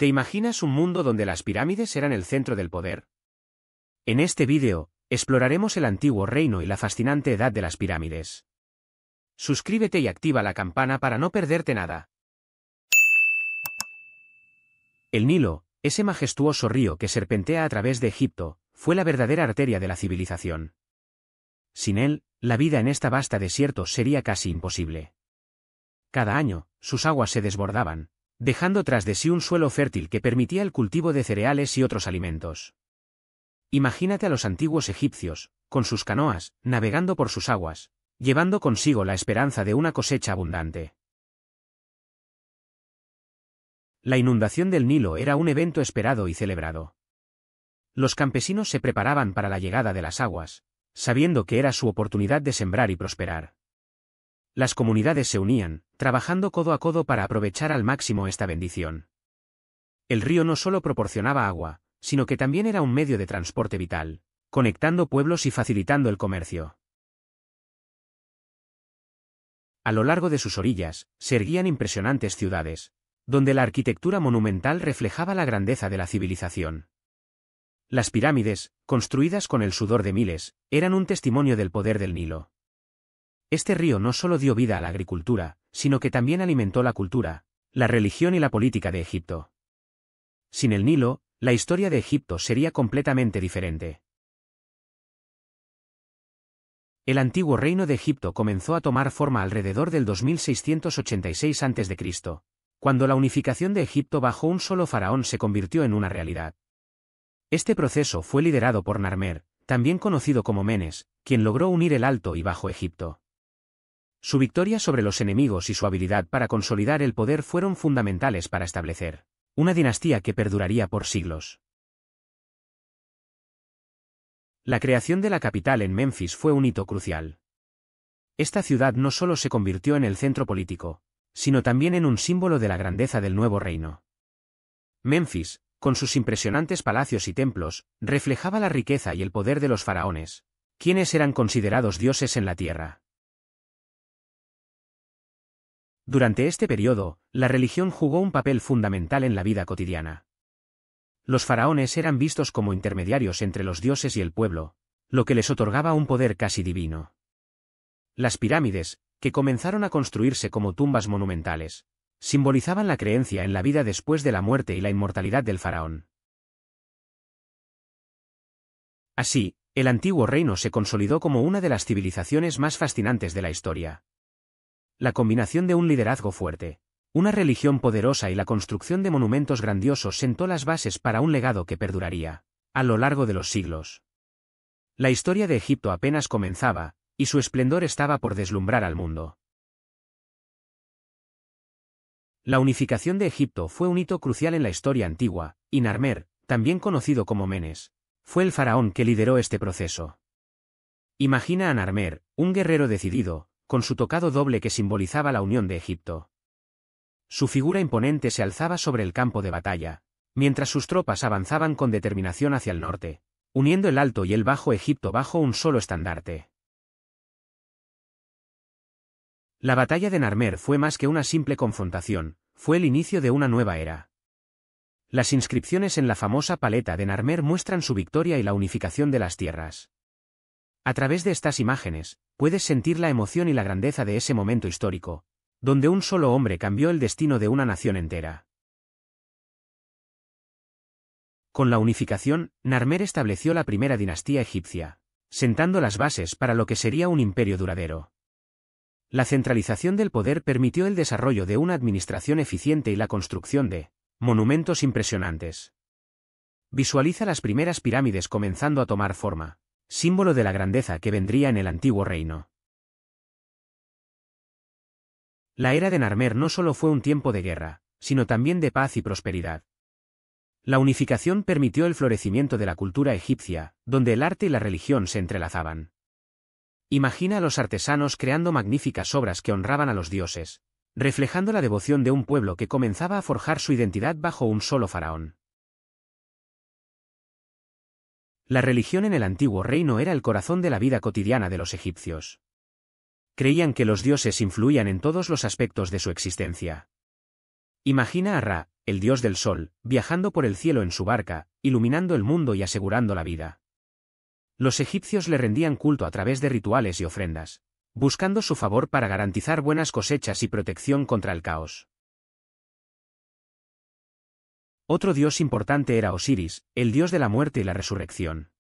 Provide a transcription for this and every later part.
¿Te imaginas un mundo donde las pirámides eran el centro del poder? En este vídeo, exploraremos el antiguo reino y la fascinante edad de las pirámides. Suscríbete y activa la campana para no perderte nada. El Nilo, ese majestuoso río que serpentea a través de Egipto, fue la verdadera arteria de la civilización. Sin él, la vida en esta vasta desierto sería casi imposible. Cada año, sus aguas se desbordaban, dejando tras de sí un suelo fértil que permitía el cultivo de cereales y otros alimentos. Imagínate a los antiguos egipcios, con sus canoas, navegando por sus aguas, llevando consigo la esperanza de una cosecha abundante. La inundación del Nilo era un evento esperado y celebrado. Los campesinos se preparaban para la llegada de las aguas, sabiendo que era su oportunidad de sembrar y prosperar. Las comunidades se unían, trabajando codo a codo para aprovechar al máximo esta bendición. El río no solo proporcionaba agua, sino que también era un medio de transporte vital, conectando pueblos y facilitando el comercio. A lo largo de sus orillas, se erguían impresionantes ciudades, donde la arquitectura monumental reflejaba la grandeza de la civilización. Las pirámides, construidas con el sudor de miles, eran un testimonio del poder del Nilo. Este río no solo dio vida a la agricultura, sino que también alimentó la cultura, la religión y la política de Egipto. Sin el Nilo, la historia de Egipto sería completamente diferente. El antiguo reino de Egipto comenzó a tomar forma alrededor del 2686 a.C., cuando la unificación de Egipto bajo un solo faraón se convirtió en una realidad. Este proceso fue liderado por Narmer, también conocido como Menes, quien logró unir el Alto y Bajo Egipto. Su victoria sobre los enemigos y su habilidad para consolidar el poder fueron fundamentales para establecer una dinastía que perduraría por siglos. La creación de la capital en Menfis fue un hito crucial. Esta ciudad no solo se convirtió en el centro político, sino también en un símbolo de la grandeza del nuevo reino. Menfis, con sus impresionantes palacios y templos, reflejaba la riqueza y el poder de los faraones, quienes eran considerados dioses en la tierra. Durante este periodo, la religión jugó un papel fundamental en la vida cotidiana. Los faraones eran vistos como intermediarios entre los dioses y el pueblo, lo que les otorgaba un poder casi divino. Las pirámides, que comenzaron a construirse como tumbas monumentales, simbolizaban la creencia en la vida después de la muerte y la inmortalidad del faraón. Así, el antiguo reino se consolidó como una de las civilizaciones más fascinantes de la historia. La combinación de un liderazgo fuerte, una religión poderosa y la construcción de monumentos grandiosos sentó las bases para un legado que perduraría a lo largo de los siglos. La historia de Egipto apenas comenzaba, y su esplendor estaba por deslumbrar al mundo. La unificación de Egipto fue un hito crucial en la historia antigua, y Narmer, también conocido como Menes, fue el faraón que lideró este proceso. Imagina a Narmer, un guerrero decidido, con su tocado doble que simbolizaba la unión de Egipto. Su figura imponente se alzaba sobre el campo de batalla, mientras sus tropas avanzaban con determinación hacia el norte, uniendo el Alto y el Bajo Egipto bajo un solo estandarte. La batalla de Narmer fue más que una simple confrontación, fue el inicio de una nueva era. Las inscripciones en la famosa paleta de Narmer muestran su victoria y la unificación de las tierras. A través de estas imágenes, puedes sentir la emoción y la grandeza de ese momento histórico, donde un solo hombre cambió el destino de una nación entera. Con la unificación, Narmer estableció la primera dinastía egipcia, sentando las bases para lo que sería un imperio duradero. La centralización del poder permitió el desarrollo de una administración eficiente y la construcción de monumentos impresionantes. Visualiza las primeras pirámides comenzando a tomar forma, símbolo de la grandeza que vendría en el antiguo reino. La era de Narmer no solo fue un tiempo de guerra, sino también de paz y prosperidad. La unificación permitió el florecimiento de la cultura egipcia, donde el arte y la religión se entrelazaban. Imagina a los artesanos creando magníficas obras que honraban a los dioses, reflejando la devoción de un pueblo que comenzaba a forjar su identidad bajo un solo faraón. La religión en el antiguo reino era el corazón de la vida cotidiana de los egipcios. Creían que los dioses influían en todos los aspectos de su existencia. Imagina a Ra, el dios del sol, viajando por el cielo en su barca, iluminando el mundo y asegurando la vida. Los egipcios le rendían culto a través de rituales y ofrendas, buscando su favor para garantizar buenas cosechas y protección contra el caos. Otro dios importante era Osiris, el dios de la muerte y la resurrección.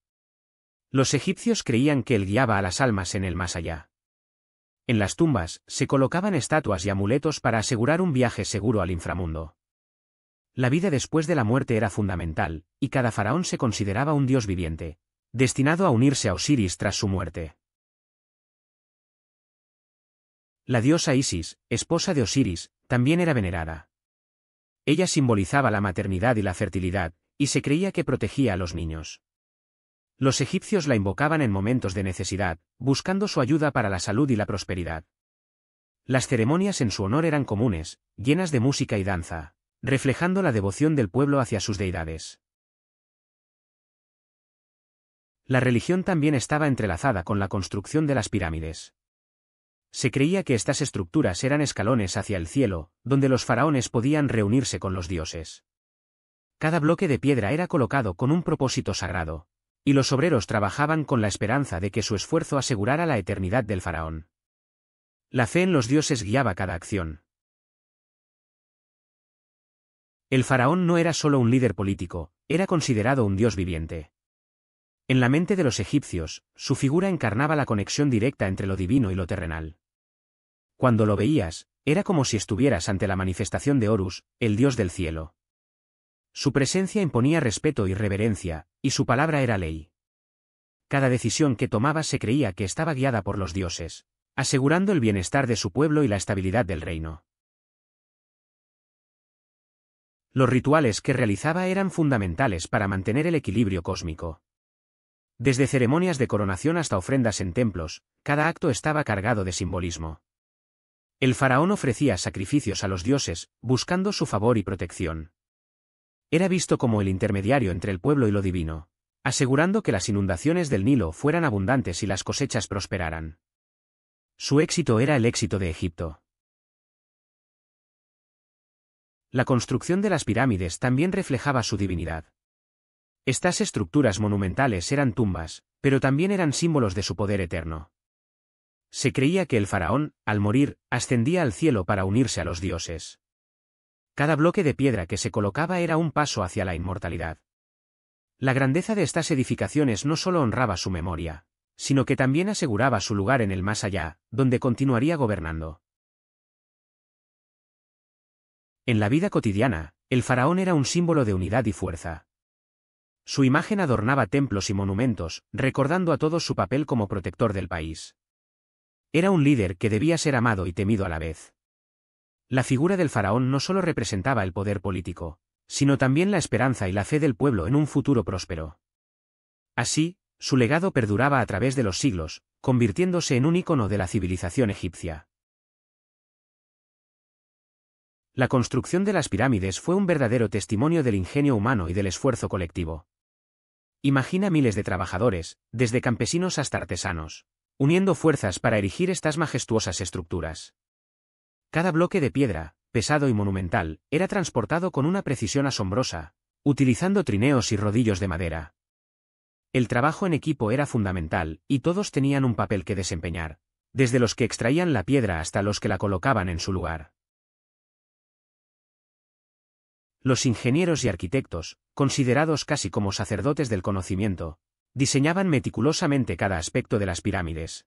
Los egipcios creían que él guiaba a las almas en el más allá. En las tumbas, se colocaban estatuas y amuletos para asegurar un viaje seguro al inframundo. La vida después de la muerte era fundamental, y cada faraón se consideraba un dios viviente, destinado a unirse a Osiris tras su muerte. La diosa Isis, esposa de Osiris, también era venerada. Ella simbolizaba la maternidad y la fertilidad, y se creía que protegía a los niños. Los egipcios la invocaban en momentos de necesidad, buscando su ayuda para la salud y la prosperidad. Las ceremonias en su honor eran comunes, llenas de música y danza, reflejando la devoción del pueblo hacia sus deidades. La religión también estaba entrelazada con la construcción de las pirámides. Se creía que estas estructuras eran escalones hacia el cielo, donde los faraones podían reunirse con los dioses. Cada bloque de piedra era colocado con un propósito sagrado, y los obreros trabajaban con la esperanza de que su esfuerzo asegurara la eternidad del faraón. La fe en los dioses guiaba cada acción. El faraón no era solo un líder político, era considerado un dios viviente. En la mente de los egipcios, su figura encarnaba la conexión directa entre lo divino y lo terrenal. Cuando lo veías, era como si estuvieras ante la manifestación de Horus, el dios del cielo. Su presencia imponía respeto y reverencia, y su palabra era ley. Cada decisión que tomaba se creía que estaba guiada por los dioses, asegurando el bienestar de su pueblo y la estabilidad del reino. Los rituales que realizaba eran fundamentales para mantener el equilibrio cósmico. Desde ceremonias de coronación hasta ofrendas en templos, cada acto estaba cargado de simbolismo. El faraón ofrecía sacrificios a los dioses, buscando su favor y protección. Era visto como el intermediario entre el pueblo y lo divino, asegurando que las inundaciones del Nilo fueran abundantes y las cosechas prosperaran. Su éxito era el éxito de Egipto. La construcción de las pirámides también reflejaba su divinidad. Estas estructuras monumentales eran tumbas, pero también eran símbolos de su poder eterno. Se creía que el faraón, al morir, ascendía al cielo para unirse a los dioses. Cada bloque de piedra que se colocaba era un paso hacia la inmortalidad. La grandeza de estas edificaciones no solo honraba su memoria, sino que también aseguraba su lugar en el más allá, donde continuaría gobernando. En la vida cotidiana, el faraón era un símbolo de unidad y fuerza. Su imagen adornaba templos y monumentos, recordando a todos su papel como protector del país. Era un líder que debía ser amado y temido a la vez. La figura del faraón no solo representaba el poder político, sino también la esperanza y la fe del pueblo en un futuro próspero. Así, su legado perduraba a través de los siglos, convirtiéndose en un ícono de la civilización egipcia. La construcción de las pirámides fue un verdadero testimonio del ingenio humano y del esfuerzo colectivo. Imagina miles de trabajadores, desde campesinos hasta artesanos, uniendo fuerzas para erigir estas majestuosas estructuras. Cada bloque de piedra, pesado y monumental, era transportado con una precisión asombrosa, utilizando trineos y rodillos de madera. El trabajo en equipo era fundamental, y todos tenían un papel que desempeñar, desde los que extraían la piedra hasta los que la colocaban en su lugar. Los ingenieros y arquitectos, considerados casi como sacerdotes del conocimiento, diseñaban meticulosamente cada aspecto de las pirámides.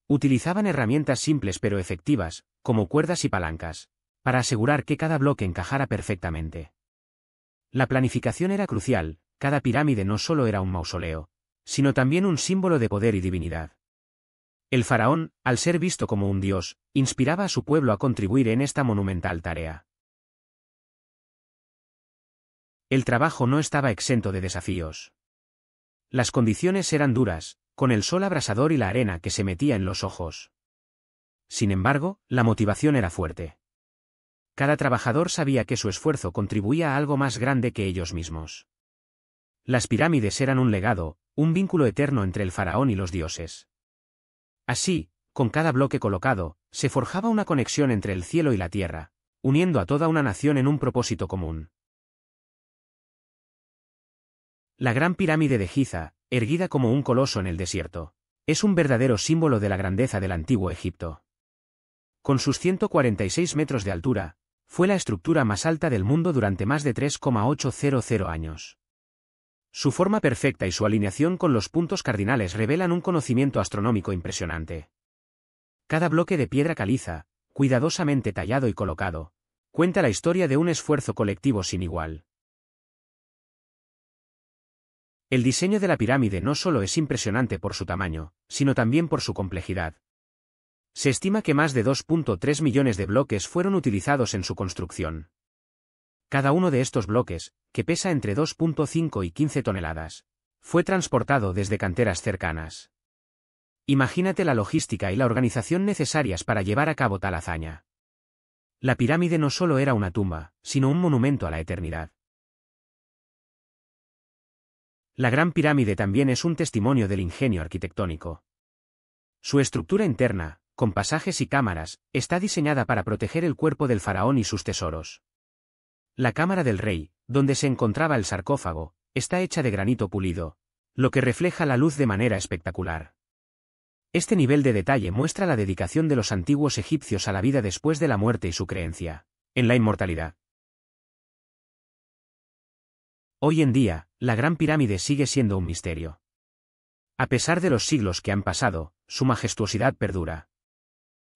Utilizaban herramientas simples pero efectivas, como cuerdas y palancas, para asegurar que cada bloque encajara perfectamente. La planificación era crucial, cada pirámide no solo era un mausoleo, sino también un símbolo de poder y divinidad. El faraón, al ser visto como un dios, inspiraba a su pueblo a contribuir en esta monumental tarea. El trabajo no estaba exento de desafíos. Las condiciones eran duras, con el sol abrasador y la arena que se metía en los ojos. Sin embargo, la motivación era fuerte. Cada trabajador sabía que su esfuerzo contribuía a algo más grande que ellos mismos. Las pirámides eran un legado, un vínculo eterno entre el faraón y los dioses. Así, con cada bloque colocado, se forjaba una conexión entre el cielo y la tierra, uniendo a toda una nación en un propósito común. La Gran Pirámide de Giza, erguida como un coloso en el desierto, es un verdadero símbolo de la grandeza del antiguo Egipto. Con sus 146 metros de altura, fue la estructura más alta del mundo durante más de 3,800 años. Su forma perfecta y su alineación con los puntos cardinales revelan un conocimiento astronómico impresionante. Cada bloque de piedra caliza, cuidadosamente tallado y colocado, cuenta la historia de un esfuerzo colectivo sin igual. El diseño de la pirámide no solo es impresionante por su tamaño, sino también por su complejidad. Se estima que más de 2,3 millones de bloques fueron utilizados en su construcción. Cada uno de estos bloques, que pesa entre 2,5 y 15 toneladas, fue transportado desde canteras cercanas. Imagínate la logística y la organización necesarias para llevar a cabo tal hazaña. La pirámide no solo era una tumba, sino un monumento a la eternidad. La Gran Pirámide también es un testimonio del ingenio arquitectónico. Su estructura interna, con pasajes y cámaras, está diseñada para proteger el cuerpo del faraón y sus tesoros. La cámara del rey, donde se encontraba el sarcófago, está hecha de granito pulido, lo que refleja la luz de manera espectacular. Este nivel de detalle muestra la dedicación de los antiguos egipcios a la vida después de la muerte y su creencia en la inmortalidad. Hoy en día, la Gran Pirámide sigue siendo un misterio. A pesar de los siglos que han pasado, su majestuosidad perdura.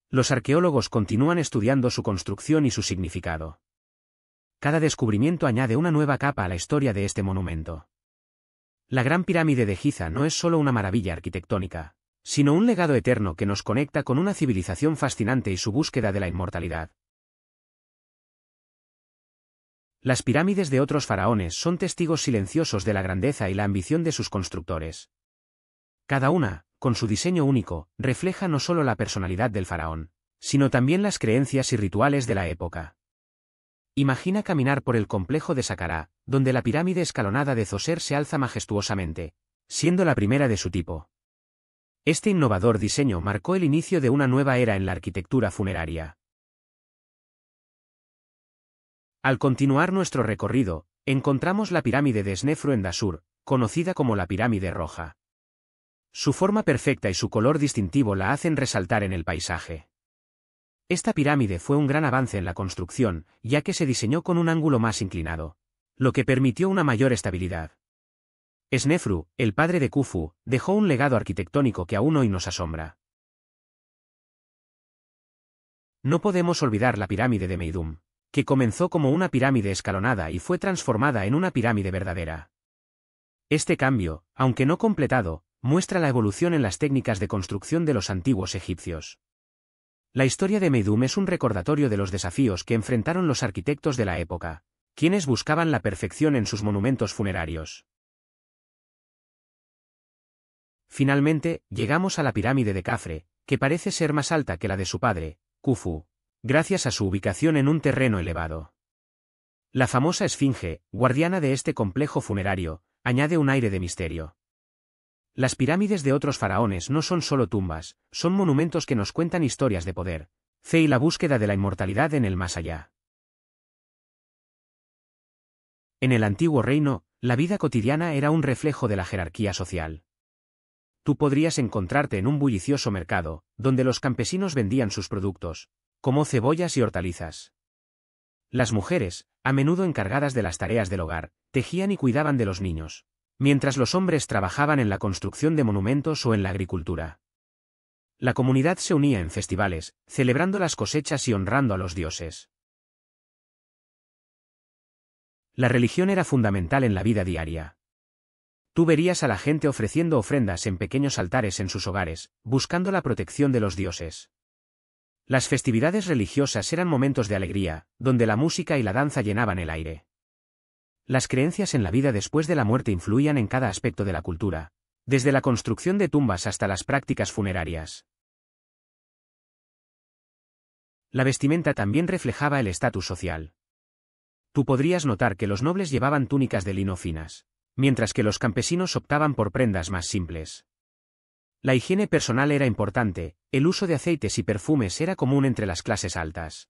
Los arqueólogos continúan estudiando su construcción y su significado. Cada descubrimiento añade una nueva capa a la historia de este monumento. La Gran Pirámide de Giza no es solo una maravilla arquitectónica, sino un legado eterno que nos conecta con una civilización fascinante y su búsqueda de la inmortalidad. Las pirámides de otros faraones son testigos silenciosos de la grandeza y la ambición de sus constructores. Cada una, con su diseño único, refleja no solo la personalidad del faraón, sino también las creencias y rituales de la época. Imagina caminar por el complejo de Saqqara, donde la pirámide escalonada de Zoser se alza majestuosamente, siendo la primera de su tipo. Este innovador diseño marcó el inicio de una nueva era en la arquitectura funeraria. Al continuar nuestro recorrido, encontramos la pirámide de Snefru en Dashur, conocida como la Pirámide Roja. Su forma perfecta y su color distintivo la hacen resaltar en el paisaje. Esta pirámide fue un gran avance en la construcción, ya que se diseñó con un ángulo más inclinado, lo que permitió una mayor estabilidad. Snefru, el padre de Khufu, dejó un legado arquitectónico que aún hoy nos asombra. No podemos olvidar la pirámide de Meidum, que comenzó como una pirámide escalonada y fue transformada en una pirámide verdadera. Este cambio, aunque no completado, muestra la evolución en las técnicas de construcción de los antiguos egipcios. La historia de Meidum es un recordatorio de los desafíos que enfrentaron los arquitectos de la época, quienes buscaban la perfección en sus monumentos funerarios. Finalmente, llegamos a la pirámide de Khafre, que parece ser más alta que la de su padre, Khufu, gracias a su ubicación en un terreno elevado. La famosa esfinge, guardiana de este complejo funerario, añade un aire de misterio. Las pirámides de otros faraones no son solo tumbas, son monumentos que nos cuentan historias de poder, fe y la búsqueda de la inmortalidad en el más allá. En el antiguo reino, la vida cotidiana era un reflejo de la jerarquía social. Tú podrías encontrarte en un bullicioso mercado, donde los campesinos vendían sus productos, como cebollas y hortalizas. Las mujeres, a menudo encargadas de las tareas del hogar, tejían y cuidaban de los niños, mientras los hombres trabajaban en la construcción de monumentos o en la agricultura. La comunidad se unía en festivales, celebrando las cosechas y honrando a los dioses. La religión era fundamental en la vida diaria. Tú verías a la gente ofreciendo ofrendas en pequeños altares en sus hogares, buscando la protección de los dioses. Las festividades religiosas eran momentos de alegría, donde la música y la danza llenaban el aire. Las creencias en la vida después de la muerte influían en cada aspecto de la cultura, desde la construcción de tumbas hasta las prácticas funerarias. La vestimenta también reflejaba el estatus social. Tú podrías notar que los nobles llevaban túnicas de lino finas, mientras que los campesinos optaban por prendas más simples. La higiene personal era importante, el uso de aceites y perfumes era común entre las clases altas.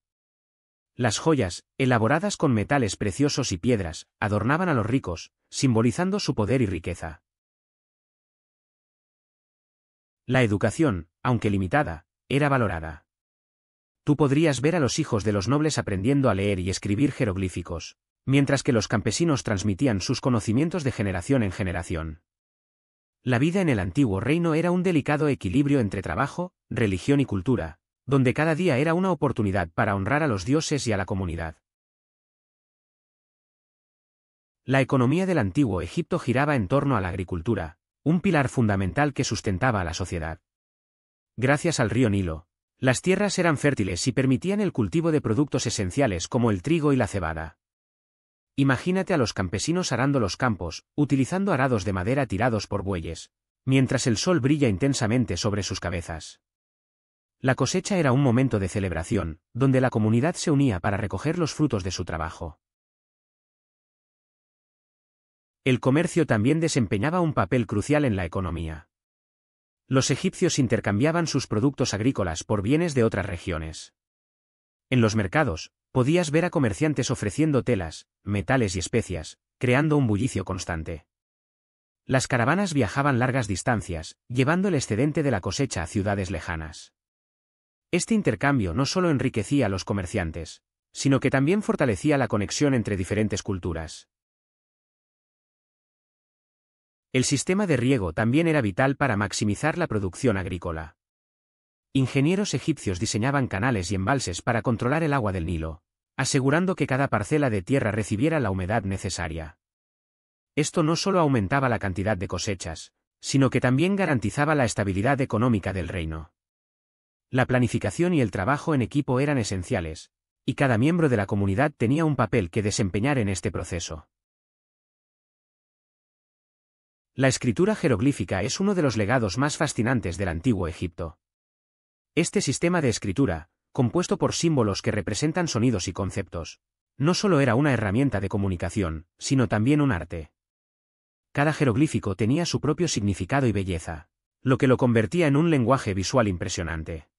Las joyas, elaboradas con metales preciosos y piedras, adornaban a los ricos, simbolizando su poder y riqueza. La educación, aunque limitada, era valorada. Tú podrías ver a los hijos de los nobles aprendiendo a leer y escribir jeroglíficos, mientras que los campesinos transmitían sus conocimientos de generación en generación. La vida en el antiguo reino era un delicado equilibrio entre trabajo, religión y cultura, donde cada día era una oportunidad para honrar a los dioses y a la comunidad. La economía del antiguo Egipto giraba en torno a la agricultura, un pilar fundamental que sustentaba a la sociedad. Gracias al río Nilo, las tierras eran fértiles y permitían el cultivo de productos esenciales como el trigo y la cebada. Imagínate a los campesinos arando los campos, utilizando arados de madera tirados por bueyes, mientras el sol brilla intensamente sobre sus cabezas. La cosecha era un momento de celebración, donde la comunidad se unía para recoger los frutos de su trabajo. El comercio también desempeñaba un papel crucial en la economía. Los egipcios intercambiaban sus productos agrícolas por bienes de otras regiones. En los mercados, podías ver a comerciantes ofreciendo telas, metales y especias, creando un bullicio constante. Las caravanas viajaban largas distancias, llevando el excedente de la cosecha a ciudades lejanas. Este intercambio no solo enriquecía a los comerciantes, sino que también fortalecía la conexión entre diferentes culturas. El sistema de riego también era vital para maximizar la producción agrícola. Ingenieros egipcios diseñaban canales y embalses para controlar el agua del Nilo, asegurando que cada parcela de tierra recibiera la humedad necesaria. Esto no solo aumentaba la cantidad de cosechas, sino que también garantizaba la estabilidad económica del reino. La planificación y el trabajo en equipo eran esenciales, y cada miembro de la comunidad tenía un papel que desempeñar en este proceso. La escritura jeroglífica es uno de los legados más fascinantes del antiguo Egipto. Este sistema de escritura, compuesto por símbolos que representan sonidos y conceptos, no solo era una herramienta de comunicación, sino también un arte. Cada jeroglífico tenía su propio significado y belleza, lo que lo convertía en un lenguaje visual impresionante.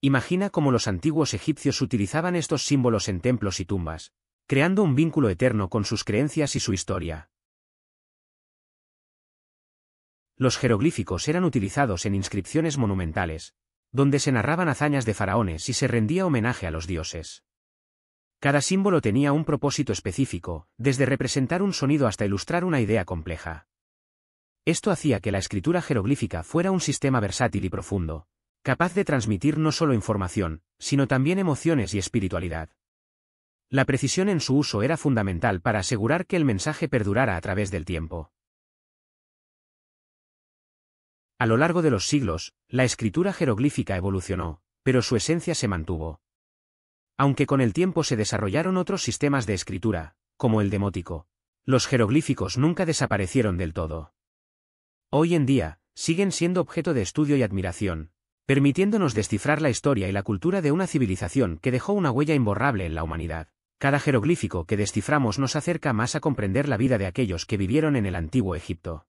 Imagina cómo los antiguos egipcios utilizaban estos símbolos en templos y tumbas, creando un vínculo eterno con sus creencias y su historia. Los jeroglíficos eran utilizados en inscripciones monumentales, donde se narraban hazañas de faraones y se rendía homenaje a los dioses. Cada símbolo tenía un propósito específico, desde representar un sonido hasta ilustrar una idea compleja. Esto hacía que la escritura jeroglífica fuera un sistema versátil y profundo, capaz de transmitir no solo información, sino también emociones y espiritualidad. La precisión en su uso era fundamental para asegurar que el mensaje perdurara a través del tiempo. A lo largo de los siglos, la escritura jeroglífica evolucionó, pero su esencia se mantuvo. Aunque con el tiempo se desarrollaron otros sistemas de escritura, como el demótico, los jeroglíficos nunca desaparecieron del todo. Hoy en día, siguen siendo objeto de estudio y admiración, permitiéndonos descifrar la historia y la cultura de una civilización que dejó una huella imborrable en la humanidad. Cada jeroglífico que desciframos nos acerca más a comprender la vida de aquellos que vivieron en el antiguo Egipto.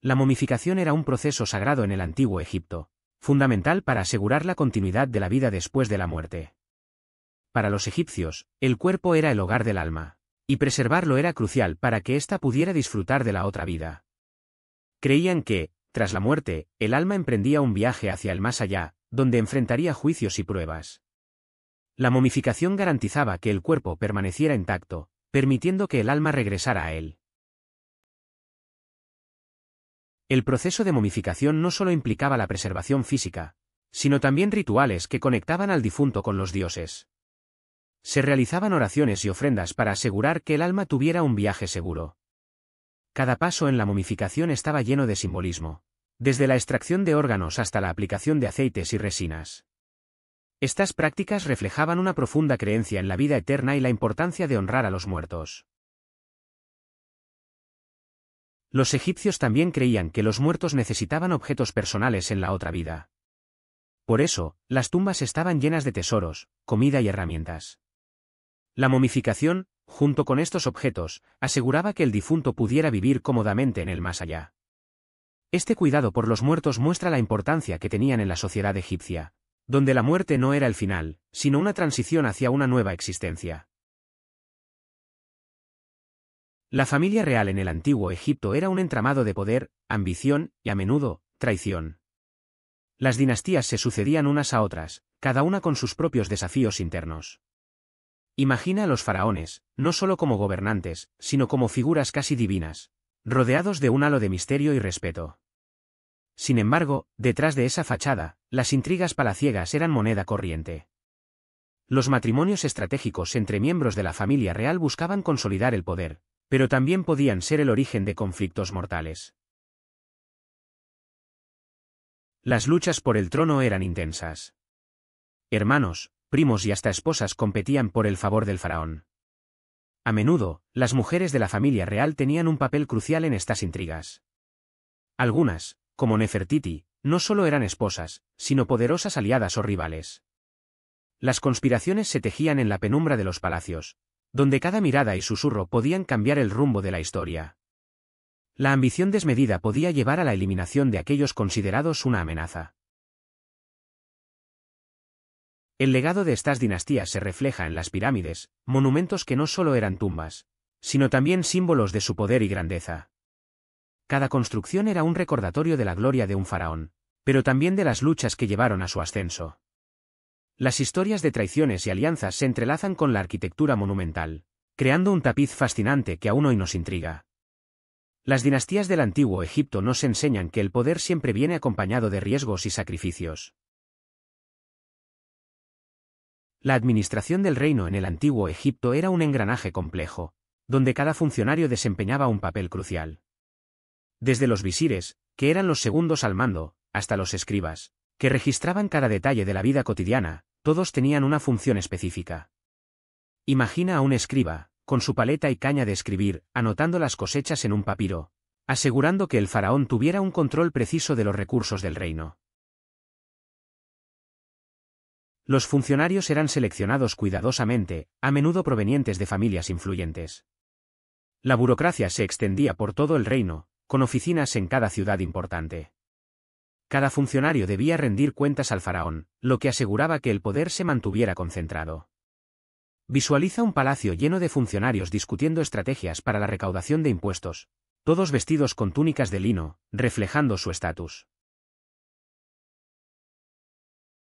La momificación era un proceso sagrado en el antiguo Egipto, fundamental para asegurar la continuidad de la vida después de la muerte. Para los egipcios, el cuerpo era el hogar del alma, y preservarlo era crucial para que ésta pudiera disfrutar de la otra vida. Creían que, tras la muerte, el alma emprendía un viaje hacia el más allá, donde enfrentaría juicios y pruebas. La momificación garantizaba que el cuerpo permaneciera intacto, permitiendo que el alma regresara a él. El proceso de momificación no solo implicaba la preservación física, sino también rituales que conectaban al difunto con los dioses. Se realizaban oraciones y ofrendas para asegurar que el alma tuviera un viaje seguro. Cada paso en la momificación estaba lleno de simbolismo, desde la extracción de órganos hasta la aplicación de aceites y resinas. Estas prácticas reflejaban una profunda creencia en la vida eterna y la importancia de honrar a los muertos. Los egipcios también creían que los muertos necesitaban objetos personales en la otra vida. Por eso, las tumbas estaban llenas de tesoros, comida y herramientas. La momificación, junto con estos objetos, aseguraba que el difunto pudiera vivir cómodamente en el más allá. Este cuidado por los muertos muestra la importancia que tenían en la sociedad egipcia, donde la muerte no era el final, sino una transición hacia una nueva existencia. La familia real en el antiguo Egipto era un entramado de poder, ambición y, a menudo, traición. Las dinastías se sucedían unas a otras, cada una con sus propios desafíos internos. Imagina a los faraones, no solo como gobernantes, sino como figuras casi divinas, rodeados de un halo de misterio y respeto. Sin embargo, detrás de esa fachada, las intrigas palaciegas eran moneda corriente. Los matrimonios estratégicos entre miembros de la familia real buscaban consolidar el poder, pero también podían ser el origen de conflictos mortales. Las luchas por el trono eran intensas. Hermanos, primos y hasta esposas competían por el favor del faraón. A menudo, las mujeres de la familia real tenían un papel crucial en estas intrigas. Algunas, como Nefertiti, no solo eran esposas, sino poderosas aliadas o rivales. Las conspiraciones se tejían en la penumbra de los palacios, donde cada mirada y susurro podían cambiar el rumbo de la historia. La ambición desmedida podía llevar a la eliminación de aquellos considerados una amenaza. El legado de estas dinastías se refleja en las pirámides, monumentos que no solo eran tumbas, sino también símbolos de su poder y grandeza. Cada construcción era un recordatorio de la gloria de un faraón, pero también de las luchas que llevaron a su ascenso. Las historias de traiciones y alianzas se entrelazan con la arquitectura monumental, creando un tapiz fascinante que aún hoy nos intriga. Las dinastías del antiguo Egipto nos enseñan que el poder siempre viene acompañado de riesgos y sacrificios. La administración del reino en el antiguo Egipto era un engranaje complejo, donde cada funcionario desempeñaba un papel crucial. Desde los visires, que eran los segundos al mando, hasta los escribas, que registraban cada detalle de la vida cotidiana, todos tenían una función específica. Imagina a un escriba, con su paleta y caña de escribir, anotando las cosechas en un papiro, asegurando que el faraón tuviera un control preciso de los recursos del reino. Los funcionarios eran seleccionados cuidadosamente, a menudo provenientes de familias influyentes. La burocracia se extendía por todo el reino, con oficinas en cada ciudad importante. Cada funcionario debía rendir cuentas al faraón, lo que aseguraba que el poder se mantuviera concentrado. Visualiza un palacio lleno de funcionarios discutiendo estrategias para la recaudación de impuestos, todos vestidos con túnicas de lino, reflejando su estatus.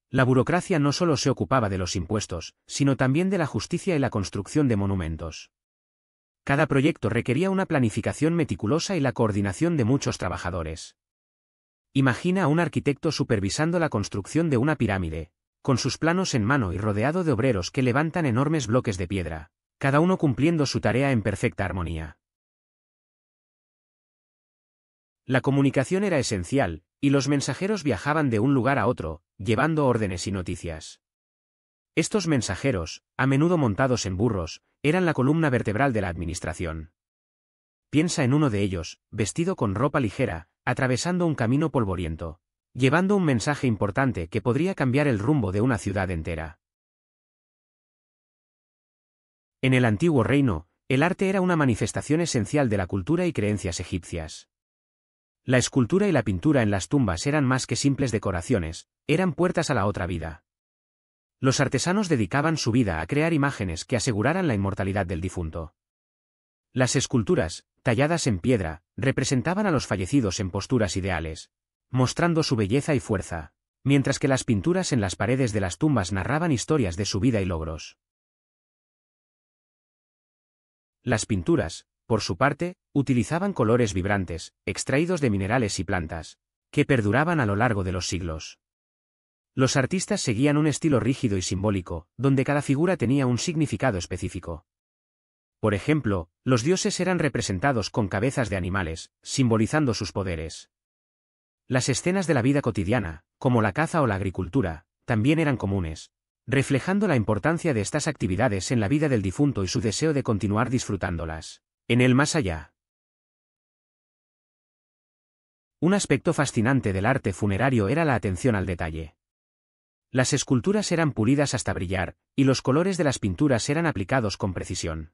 La burocracia no solo se ocupaba de los impuestos, sino también de la justicia y la construcción de monumentos. Cada proyecto requería una planificación meticulosa y la coordinación de muchos trabajadores. Imagina a un arquitecto supervisando la construcción de una pirámide, con sus planos en mano y rodeado de obreros que levantan enormes bloques de piedra, cada uno cumpliendo su tarea en perfecta armonía. La comunicación era esencial, y los mensajeros viajaban de un lugar a otro, llevando órdenes y noticias. Estos mensajeros, a menudo montados en burros, eran la columna vertebral de la administración. Piensa en uno de ellos, vestido con ropa ligera, atravesando un camino polvoriento, llevando un mensaje importante que podría cambiar el rumbo de una ciudad entera. En el antiguo reino, el arte era una manifestación esencial de la cultura y creencias egipcias. La escultura y la pintura en las tumbas eran más que simples decoraciones, eran puertas a la otra vida. Los artesanos dedicaban su vida a crear imágenes que aseguraran la inmortalidad del difunto. Las esculturas, talladas en piedra, representaban a los fallecidos en posturas ideales, mostrando su belleza y fuerza, mientras que las pinturas en las paredes de las tumbas narraban historias de su vida y logros. Las pinturas, por su parte, utilizaban colores vibrantes, extraídos de minerales y plantas, que perduraban a lo largo de los siglos. Los artistas seguían un estilo rígido y simbólico, donde cada figura tenía un significado específico. Por ejemplo, los dioses eran representados con cabezas de animales, simbolizando sus poderes. Las escenas de la vida cotidiana, como la caza o la agricultura, también eran comunes, reflejando la importancia de estas actividades en la vida del difunto y su deseo de continuar disfrutándolas en el más allá. Un aspecto fascinante del arte funerario era la atención al detalle. Las esculturas eran pulidas hasta brillar, y los colores de las pinturas eran aplicados con precisión.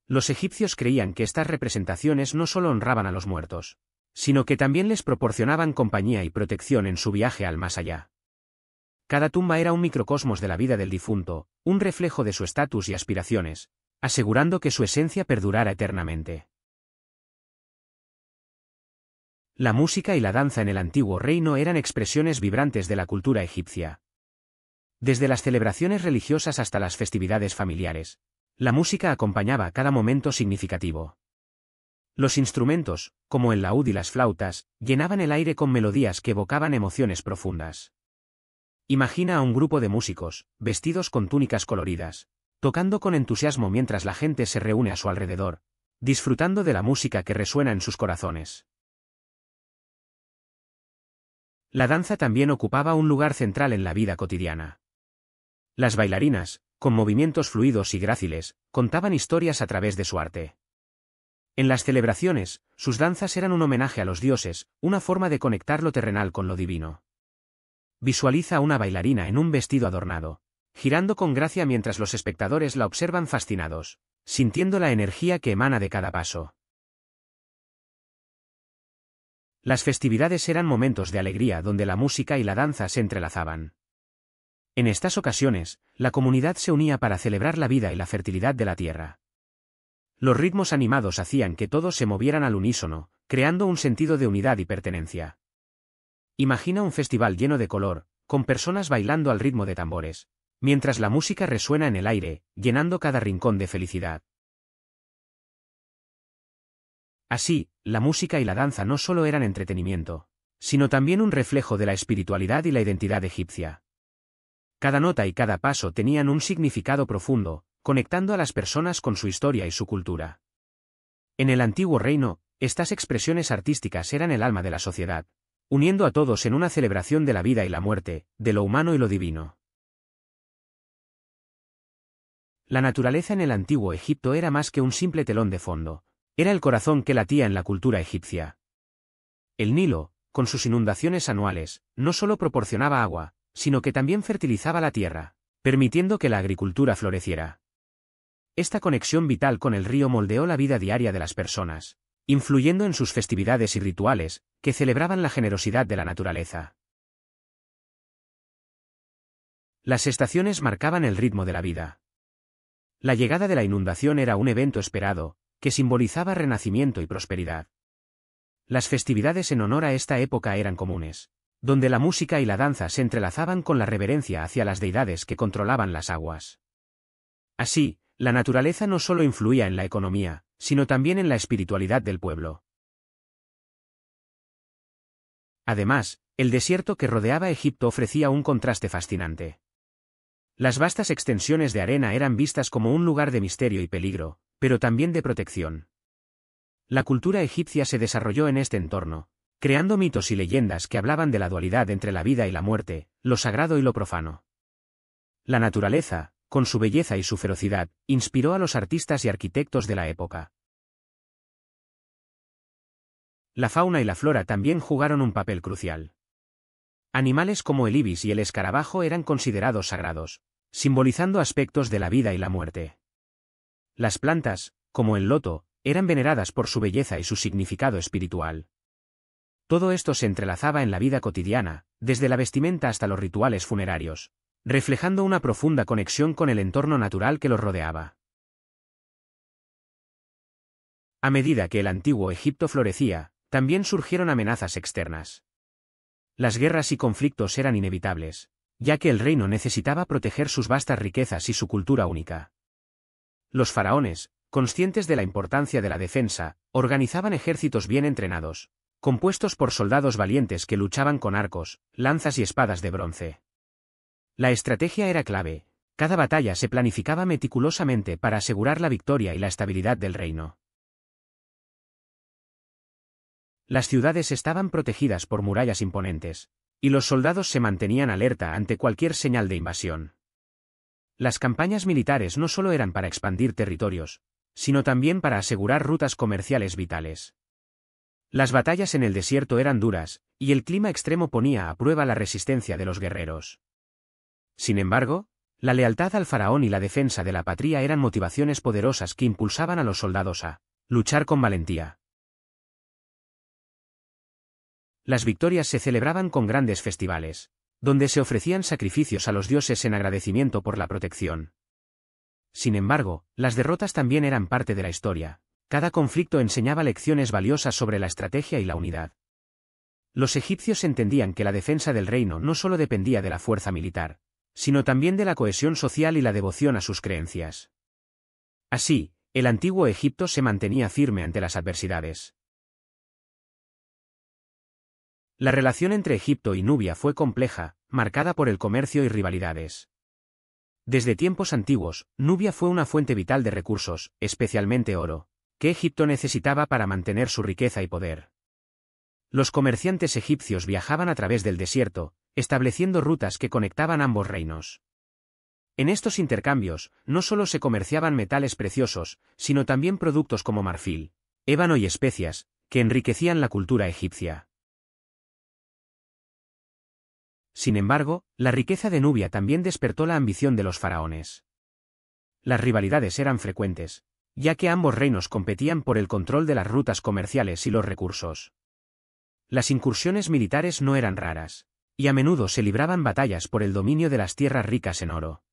Los egipcios creían que estas representaciones no solo honraban a los muertos, sino que también les proporcionaban compañía y protección en su viaje al más allá. Cada tumba era un microcosmos de la vida del difunto, un reflejo de su estatus y aspiraciones, asegurando que su esencia perdurara eternamente. La música y la danza en el antiguo reino eran expresiones vibrantes de la cultura egipcia. Desde las celebraciones religiosas hasta las festividades familiares, la música acompañaba cada momento significativo. Los instrumentos, como el laúd y las flautas, llenaban el aire con melodías que evocaban emociones profundas. Imagina a un grupo de músicos, vestidos con túnicas coloridas, tocando con entusiasmo mientras la gente se reúne a su alrededor, disfrutando de la música que resuena en sus corazones. La danza también ocupaba un lugar central en la vida cotidiana. Las bailarinas, con movimientos fluidos y gráciles, contaban historias a través de su arte. En las celebraciones, sus danzas eran un homenaje a los dioses, una forma de conectar lo terrenal con lo divino. Visualiza a una bailarina en un vestido adornado, girando con gracia mientras los espectadores la observan fascinados, sintiendo la energía que emana de cada paso. Las festividades eran momentos de alegría donde la música y la danza se entrelazaban. En estas ocasiones, la comunidad se unía para celebrar la vida y la fertilidad de la tierra. Los ritmos animados hacían que todos se movieran al unísono, creando un sentido de unidad y pertenencia. Imagina un festival lleno de color, con personas bailando al ritmo de tambores, mientras la música resuena en el aire, llenando cada rincón de felicidad. Así, la música y la danza no solo eran entretenimiento, sino también un reflejo de la espiritualidad y la identidad egipcia. Cada nota y cada paso tenían un significado profundo, conectando a las personas con su historia y su cultura. En el antiguo reino, estas expresiones artísticas eran el alma de la sociedad, uniendo a todos en una celebración de la vida y la muerte, de lo humano y lo divino. La naturaleza en el antiguo Egipto era más que un simple telón de fondo, era el corazón que latía en la cultura egipcia. El Nilo, con sus inundaciones anuales, no solo proporcionaba agua, sino que también fertilizaba la tierra, permitiendo que la agricultura floreciera. Esta conexión vital con el río moldeó la vida diaria de las personas, influyendo en sus festividades y rituales, que celebraban la generosidad de la naturaleza. Las estaciones marcaban el ritmo de la vida. La llegada de la inundación era un evento esperado, que simbolizaba renacimiento y prosperidad. Las festividades en honor a esta época eran comunes, donde la música y la danza se entrelazaban con la reverencia hacia las deidades que controlaban las aguas. Así, la naturaleza no solo influía en la economía, sino también en la espiritualidad del pueblo. Además, el desierto que rodeaba Egipto ofrecía un contraste fascinante. Las vastas extensiones de arena eran vistas como un lugar de misterio y peligro, pero también de protección. La cultura egipcia se desarrolló en este entorno, creando mitos y leyendas que hablaban de la dualidad entre la vida y la muerte, lo sagrado y lo profano. La naturaleza, con su belleza y su ferocidad, inspiró a los artistas y arquitectos de la época. La fauna y la flora también jugaron un papel crucial. Animales como el ibis y el escarabajo eran considerados sagrados, simbolizando aspectos de la vida y la muerte. Las plantas, como el loto, eran veneradas por su belleza y su significado espiritual. Todo esto se entrelazaba en la vida cotidiana, desde la vestimenta hasta los rituales funerarios, reflejando una profunda conexión con el entorno natural que los rodeaba. A medida que el antiguo Egipto florecía, también surgieron amenazas externas. Las guerras y conflictos eran inevitables, ya que el reino necesitaba proteger sus vastas riquezas y su cultura única. Los faraones, conscientes de la importancia de la defensa, organizaban ejércitos bien entrenados, compuestos por soldados valientes que luchaban con arcos, lanzas y espadas de bronce. La estrategia era clave, cada batalla se planificaba meticulosamente para asegurar la victoria y la estabilidad del reino. Las ciudades estaban protegidas por murallas imponentes, y los soldados se mantenían alerta ante cualquier señal de invasión. Las campañas militares no solo eran para expandir territorios, sino también para asegurar rutas comerciales vitales. Las batallas en el desierto eran duras, y el clima extremo ponía a prueba la resistencia de los guerreros. Sin embargo, la lealtad al faraón y la defensa de la patria eran motivaciones poderosas que impulsaban a los soldados a luchar con valentía. Las victorias se celebraban con grandes festivales, donde se ofrecían sacrificios a los dioses en agradecimiento por la protección. Sin embargo, las derrotas también eran parte de la historia. Cada conflicto enseñaba lecciones valiosas sobre la estrategia y la unidad. Los egipcios entendían que la defensa del reino no solo dependía de la fuerza militar, sino también de la cohesión social y la devoción a sus creencias. Así, el antiguo Egipto se mantenía firme ante las adversidades. La relación entre Egipto y Nubia fue compleja, marcada por el comercio y rivalidades. Desde tiempos antiguos, Nubia fue una fuente vital de recursos, especialmente oro, que Egipto necesitaba para mantener su riqueza y poder. Los comerciantes egipcios viajaban a través del desierto, estableciendo rutas que conectaban ambos reinos. En estos intercambios, no solo se comerciaban metales preciosos, sino también productos como marfil, ébano y especias, que enriquecían la cultura egipcia. Sin embargo, la riqueza de Nubia también despertó la ambición de los faraones. Las rivalidades eran frecuentes, ya que ambos reinos competían por el control de las rutas comerciales y los recursos. Las incursiones militares no eran raras, y a menudo se libraban batallas por el dominio de las tierras ricas en oro.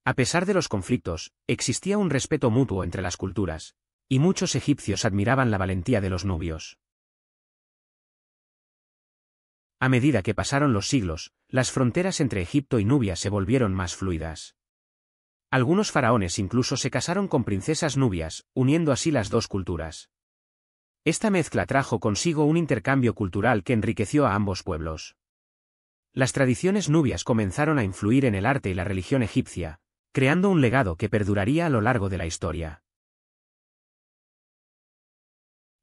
A pesar de los conflictos, existía un respeto mutuo entre las culturas, y muchos egipcios admiraban la valentía de los nubios. A medida que pasaron los siglos, las fronteras entre Egipto y Nubia se volvieron más fluidas. Algunos faraones incluso se casaron con princesas nubias, uniendo así las dos culturas. Esta mezcla trajo consigo un intercambio cultural que enriqueció a ambos pueblos. Las tradiciones nubias comenzaron a influir en el arte y la religión egipcia, creando un legado que perduraría a lo largo de la historia.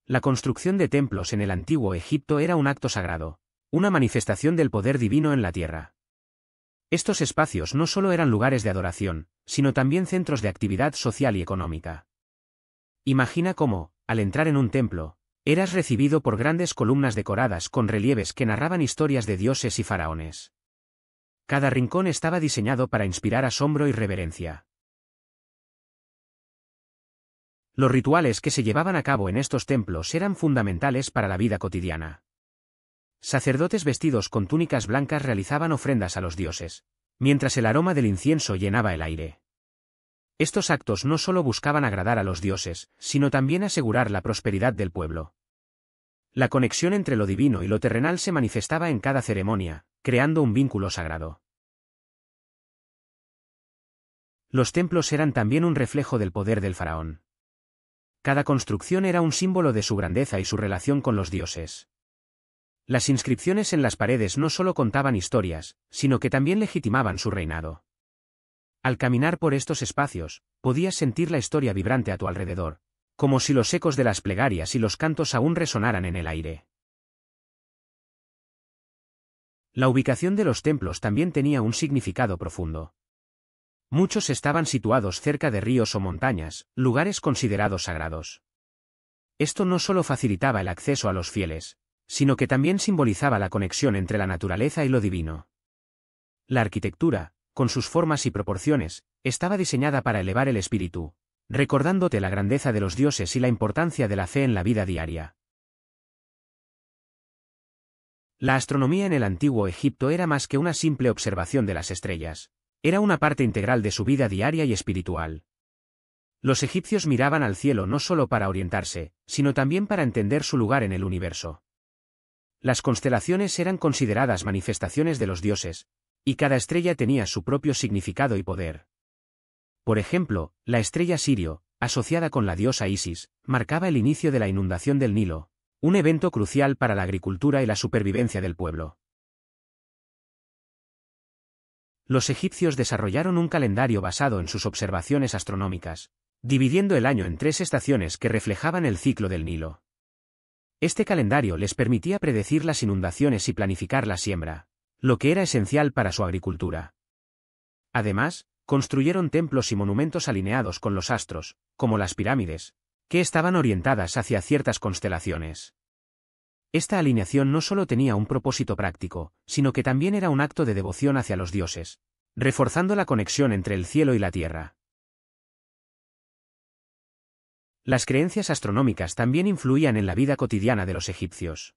La construcción de templos en el antiguo Egipto era un acto sagrado, una manifestación del poder divino en la tierra. Estos espacios no solo eran lugares de adoración, sino también centros de actividad social y económica. Imagina cómo, al entrar en un templo, eras recibido por grandes columnas decoradas con relieves que narraban historias de dioses y faraones. Cada rincón estaba diseñado para inspirar asombro y reverencia. Los rituales que se llevaban a cabo en estos templos eran fundamentales para la vida cotidiana. Sacerdotes vestidos con túnicas blancas realizaban ofrendas a los dioses, mientras el aroma del incienso llenaba el aire. Estos actos no solo buscaban agradar a los dioses, sino también asegurar la prosperidad del pueblo. La conexión entre lo divino y lo terrenal se manifestaba en cada ceremonia, creando un vínculo sagrado. Los templos eran también un reflejo del poder del faraón. Cada construcción era un símbolo de su grandeza y su relación con los dioses. Las inscripciones en las paredes no solo contaban historias, sino que también legitimaban su reinado. Al caminar por estos espacios, podías sentir la historia vibrante a tu alrededor, como si los ecos de las plegarias y los cantos aún resonaran en el aire. La ubicación de los templos también tenía un significado profundo. Muchos estaban situados cerca de ríos o montañas, lugares considerados sagrados. Esto no solo facilitaba el acceso a los fieles, sino que también simbolizaba la conexión entre la naturaleza y lo divino. La arquitectura, con sus formas y proporciones, estaba diseñada para elevar el espíritu, recordándote la grandeza de los dioses y la importancia de la fe en la vida diaria. La astronomía en el antiguo Egipto era más que una simple observación de las estrellas, era una parte integral de su vida diaria y espiritual. Los egipcios miraban al cielo no solo para orientarse, sino también para entender su lugar en el universo. Las constelaciones eran consideradas manifestaciones de los dioses, y cada estrella tenía su propio significado y poder. Por ejemplo, la estrella Sirio, asociada con la diosa Isis, marcaba el inicio de la inundación del Nilo, un evento crucial para la agricultura y la supervivencia del pueblo. Los egipcios desarrollaron un calendario basado en sus observaciones astronómicas, dividiendo el año en 3 estaciones que reflejaban el ciclo del Nilo. Este calendario les permitía predecir las inundaciones y planificar la siembra, lo que era esencial para su agricultura. Además, construyeron templos y monumentos alineados con los astros, como las pirámides, que estaban orientadas hacia ciertas constelaciones. Esta alineación no solo tenía un propósito práctico, sino que también era un acto de devoción hacia los dioses, reforzando la conexión entre el cielo y la tierra. Las creencias astronómicas también influían en la vida cotidiana de los egipcios.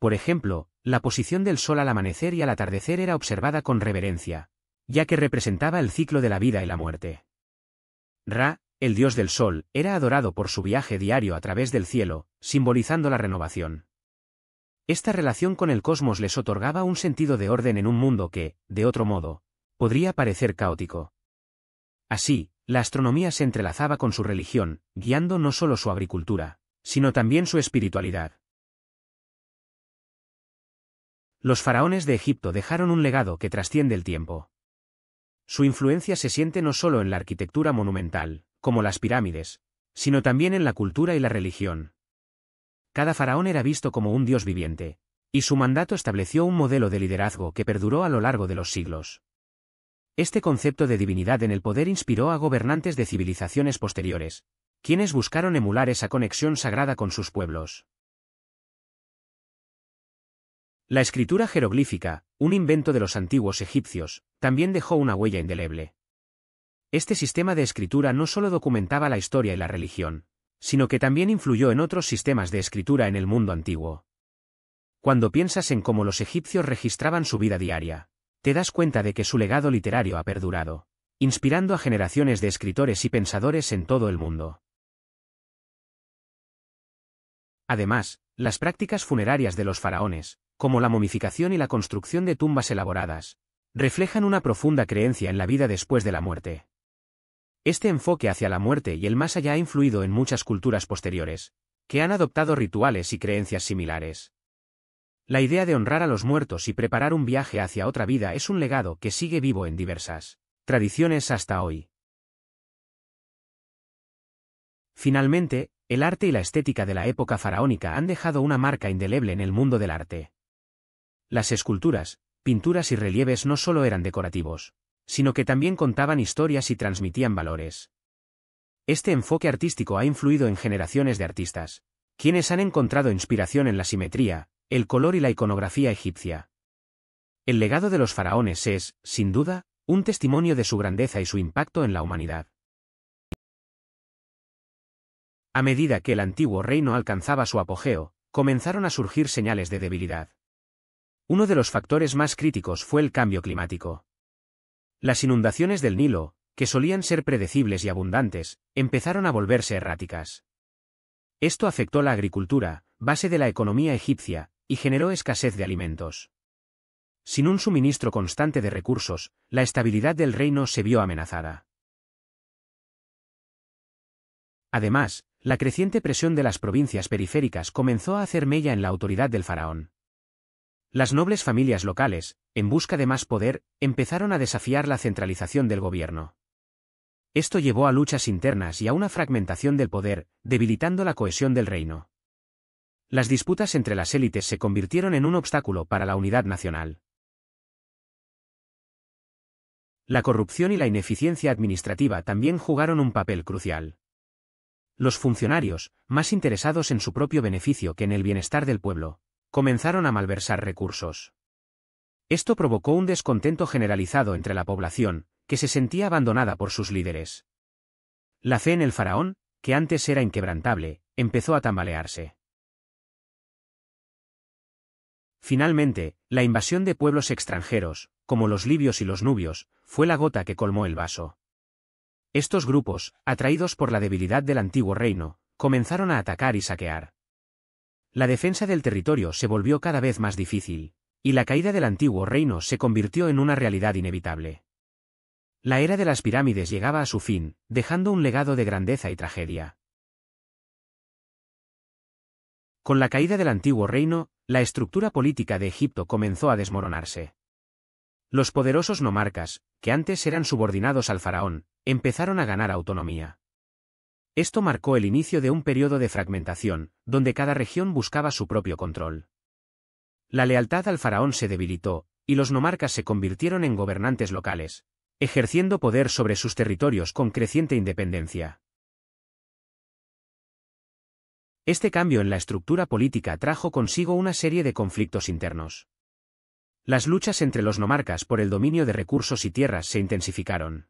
Por ejemplo, la posición del sol al amanecer y al atardecer era observada con reverencia, ya que representaba el ciclo de la vida y la muerte. Ra, el dios del sol, era adorado por su viaje diario a través del cielo, simbolizando la renovación. Esta relación con el cosmos les otorgaba un sentido de orden en un mundo que, de otro modo, podría parecer caótico. Así, la astronomía se entrelazaba con su religión, guiando no solo su agricultura, sino también su espiritualidad. Los faraones de Egipto dejaron un legado que trasciende el tiempo. Su influencia se siente no solo en la arquitectura monumental, como las pirámides, sino también en la cultura y la religión. Cada faraón era visto como un dios viviente, y su mandato estableció un modelo de liderazgo que perduró a lo largo de los siglos. Este concepto de divinidad en el poder inspiró a gobernantes de civilizaciones posteriores, quienes buscaron emular esa conexión sagrada con sus pueblos. La escritura jeroglífica, un invento de los antiguos egipcios, también dejó una huella indeleble. Este sistema de escritura no solo documentaba la historia y la religión, sino que también influyó en otros sistemas de escritura en el mundo antiguo. Cuando piensas en cómo los egipcios registraban su vida diaria, te das cuenta de que su legado literario ha perdurado, inspirando a generaciones de escritores y pensadores en todo el mundo. Además, las prácticas funerarias de los faraones, como la momificación y la construcción de tumbas elaboradas, reflejan una profunda creencia en la vida después de la muerte. Este enfoque hacia la muerte y el más allá ha influido en muchas culturas posteriores, que han adoptado rituales y creencias similares. La idea de honrar a los muertos y preparar un viaje hacia otra vida es un legado que sigue vivo en diversas tradiciones hasta hoy. Finalmente, el arte y la estética de la época faraónica han dejado una marca indeleble en el mundo del arte. Las esculturas, pinturas y relieves no solo eran decorativos, sino que también contaban historias y transmitían valores. Este enfoque artístico ha influido en generaciones de artistas, quienes han encontrado inspiración en la simetría, el color y la iconografía egipcia. El legado de los faraones es, sin duda, un testimonio de su grandeza y su impacto en la humanidad. A medida que el antiguo reino alcanzaba su apogeo, comenzaron a surgir señales de debilidad. Uno de los factores más críticos fue el cambio climático. Las inundaciones del Nilo, que solían ser predecibles y abundantes, empezaron a volverse erráticas. Esto afectó la agricultura, base de la economía egipcia, y generó escasez de alimentos. Sin un suministro constante de recursos, la estabilidad del reino se vio amenazada. Además, la creciente presión de las provincias periféricas comenzó a hacer mella en la autoridad del faraón. Las nobles familias locales, en busca de más poder, empezaron a desafiar la centralización del gobierno. Esto llevó a luchas internas y a una fragmentación del poder, debilitando la cohesión del reino. Las disputas entre las élites se convirtieron en un obstáculo para la unidad nacional. La corrupción y la ineficiencia administrativa también jugaron un papel crucial. Los funcionarios, más interesados en su propio beneficio que en el bienestar del pueblo, comenzaron a malversar recursos. Esto provocó un descontento generalizado entre la población, que se sentía abandonada por sus líderes. La fe en el faraón, que antes era inquebrantable, empezó a tambalearse. Finalmente, la invasión de pueblos extranjeros, como los libios y los nubios, fue la gota que colmó el vaso. Estos grupos, atraídos por la debilidad del antiguo reino, comenzaron a atacar y saquear. La defensa del territorio se volvió cada vez más difícil, y la caída del antiguo reino se convirtió en una realidad inevitable. La era de las pirámides llegaba a su fin, dejando un legado de grandeza y tragedia. Con la caída del antiguo reino, la estructura política de Egipto comenzó a desmoronarse. Los poderosos nomarcas, que antes eran subordinados al faraón, empezaron a ganar autonomía. Esto marcó el inicio de un periodo de fragmentación, donde cada región buscaba su propio control. La lealtad al faraón se debilitó, y los nomarcas se convirtieron en gobernantes locales, ejerciendo poder sobre sus territorios con creciente independencia. Este cambio en la estructura política trajo consigo una serie de conflictos internos. Las luchas entre los nomarcas por el dominio de recursos y tierras se intensificaron.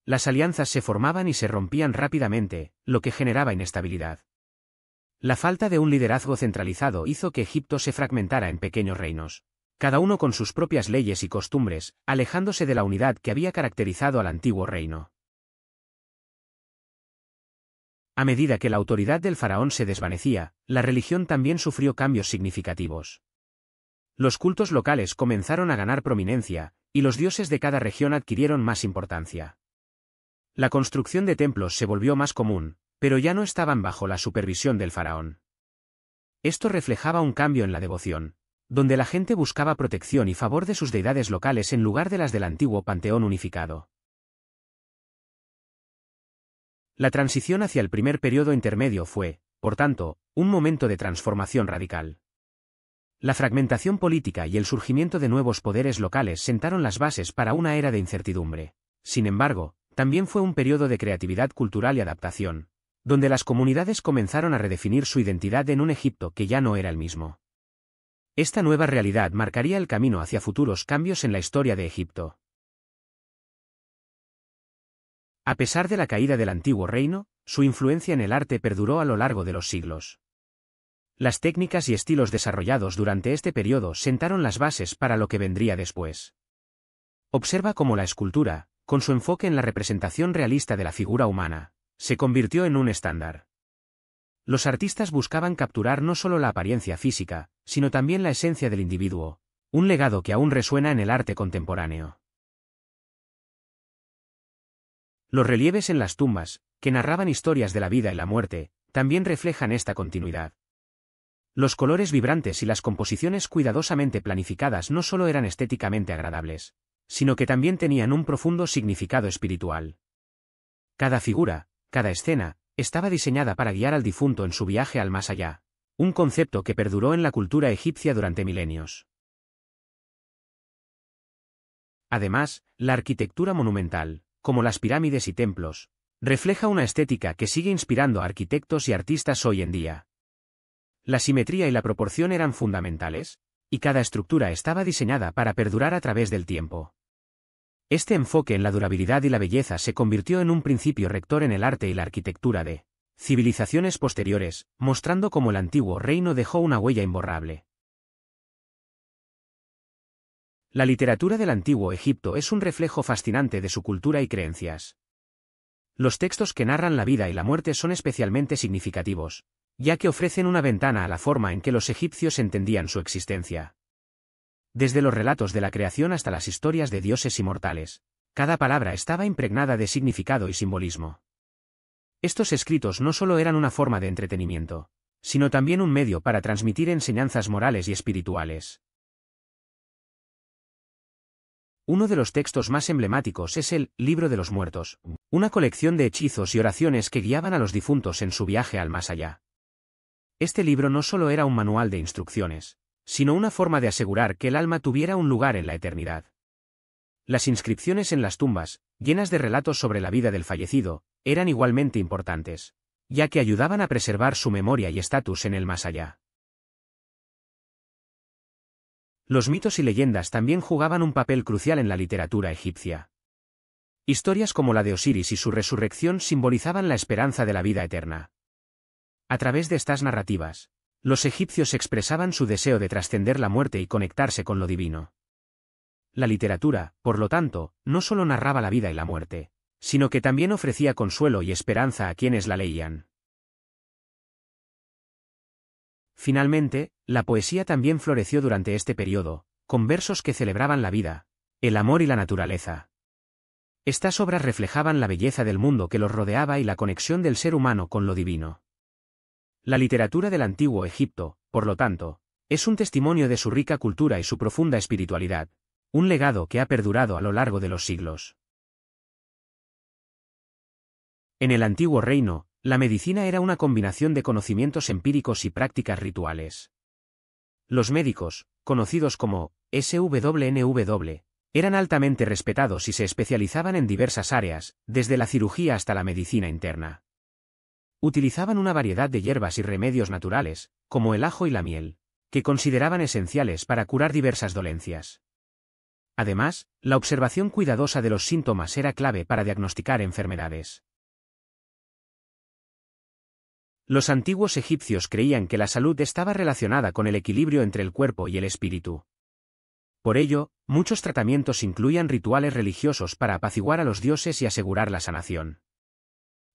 Las alianzas se formaban y se rompían rápidamente, lo que generaba inestabilidad. La falta de un liderazgo centralizado hizo que Egipto se fragmentara en pequeños reinos, cada uno con sus propias leyes y costumbres, alejándose de la unidad que había caracterizado al antiguo reino. A medida que la autoridad del faraón se desvanecía, la religión también sufrió cambios significativos. Los cultos locales comenzaron a ganar prominencia, y los dioses de cada región adquirieron más importancia. La construcción de templos se volvió más común, pero ya no estaban bajo la supervisión del faraón. Esto reflejaba un cambio en la devoción, donde la gente buscaba protección y favor de sus deidades locales en lugar de las del antiguo panteón unificado. La transición hacia el primer periodo intermedio fue, por tanto, un momento de transformación radical. La fragmentación política y el surgimiento de nuevos poderes locales sentaron las bases para una era de incertidumbre. Sin embargo, también fue un periodo de creatividad cultural y adaptación, donde las comunidades comenzaron a redefinir su identidad en un Egipto que ya no era el mismo. Esta nueva realidad marcaría el camino hacia futuros cambios en la historia de Egipto. A pesar de la caída del antiguo reino, su influencia en el arte perduró a lo largo de los siglos. Las técnicas y estilos desarrollados durante este periodo sentaron las bases para lo que vendría después. Observa cómo la escultura, con su enfoque en la representación realista de la figura humana, se convirtió en un estándar. Los artistas buscaban capturar no solo la apariencia física, sino también la esencia del individuo, un legado que aún resuena en el arte contemporáneo. Los relieves en las tumbas, que narraban historias de la vida y la muerte, también reflejan esta continuidad. Los colores vibrantes y las composiciones cuidadosamente planificadas no solo eran estéticamente agradables, sino que también tenían un profundo significado espiritual. Cada figura, cada escena, estaba diseñada para guiar al difunto en su viaje al más allá, un concepto que perduró en la cultura egipcia durante milenios. Además, la arquitectura monumental, como las pirámides y templos, refleja una estética que sigue inspirando a arquitectos y artistas hoy en día. La simetría y la proporción eran fundamentales, y cada estructura estaba diseñada para perdurar a través del tiempo. Este enfoque en la durabilidad y la belleza se convirtió en un principio rector en el arte y la arquitectura de civilizaciones posteriores, mostrando cómo el antiguo reino dejó una huella imborrable. La literatura del antiguo Egipto es un reflejo fascinante de su cultura y creencias. Los textos que narran la vida y la muerte son especialmente significativos, ya que ofrecen una ventana a la forma en que los egipcios entendían su existencia. Desde los relatos de la creación hasta las historias de dioses inmortales, cada palabra estaba impregnada de significado y simbolismo. Estos escritos no solo eran una forma de entretenimiento, sino también un medio para transmitir enseñanzas morales y espirituales. Uno de los textos más emblemáticos es el Libro de los Muertos, una colección de hechizos y oraciones que guiaban a los difuntos en su viaje al más allá. Este libro no solo era un manual de instrucciones, sino una forma de asegurar que el alma tuviera un lugar en la eternidad. Las inscripciones en las tumbas, llenas de relatos sobre la vida del fallecido, eran igualmente importantes, ya que ayudaban a preservar su memoria y estatus en el más allá. Los mitos y leyendas también jugaban un papel crucial en la literatura egipcia. Historias como la de Osiris y su resurrección simbolizaban la esperanza de la vida eterna. A través de estas narrativas, los egipcios expresaban su deseo de trascender la muerte y conectarse con lo divino. La literatura, por lo tanto, no solo narraba la vida y la muerte, sino que también ofrecía consuelo y esperanza a quienes la leían. Finalmente, la poesía también floreció durante este periodo, con versos que celebraban la vida, el amor y la naturaleza. Estas obras reflejaban la belleza del mundo que los rodeaba y la conexión del ser humano con lo divino. La literatura del antiguo Egipto, por lo tanto, es un testimonio de su rica cultura y su profunda espiritualidad, un legado que ha perdurado a lo largo de los siglos. En el antiguo reino, la medicina era una combinación de conocimientos empíricos y prácticas rituales. Los médicos, conocidos como SWNW, eran altamente respetados y se especializaban en diversas áreas, desde la cirugía hasta la medicina interna. Utilizaban una variedad de hierbas y remedios naturales, como el ajo y la miel, que consideraban esenciales para curar diversas dolencias. Además, la observación cuidadosa de los síntomas era clave para diagnosticar enfermedades. Los antiguos egipcios creían que la salud estaba relacionada con el equilibrio entre el cuerpo y el espíritu. Por ello, muchos tratamientos incluían rituales religiosos para apaciguar a los dioses y asegurar la sanación.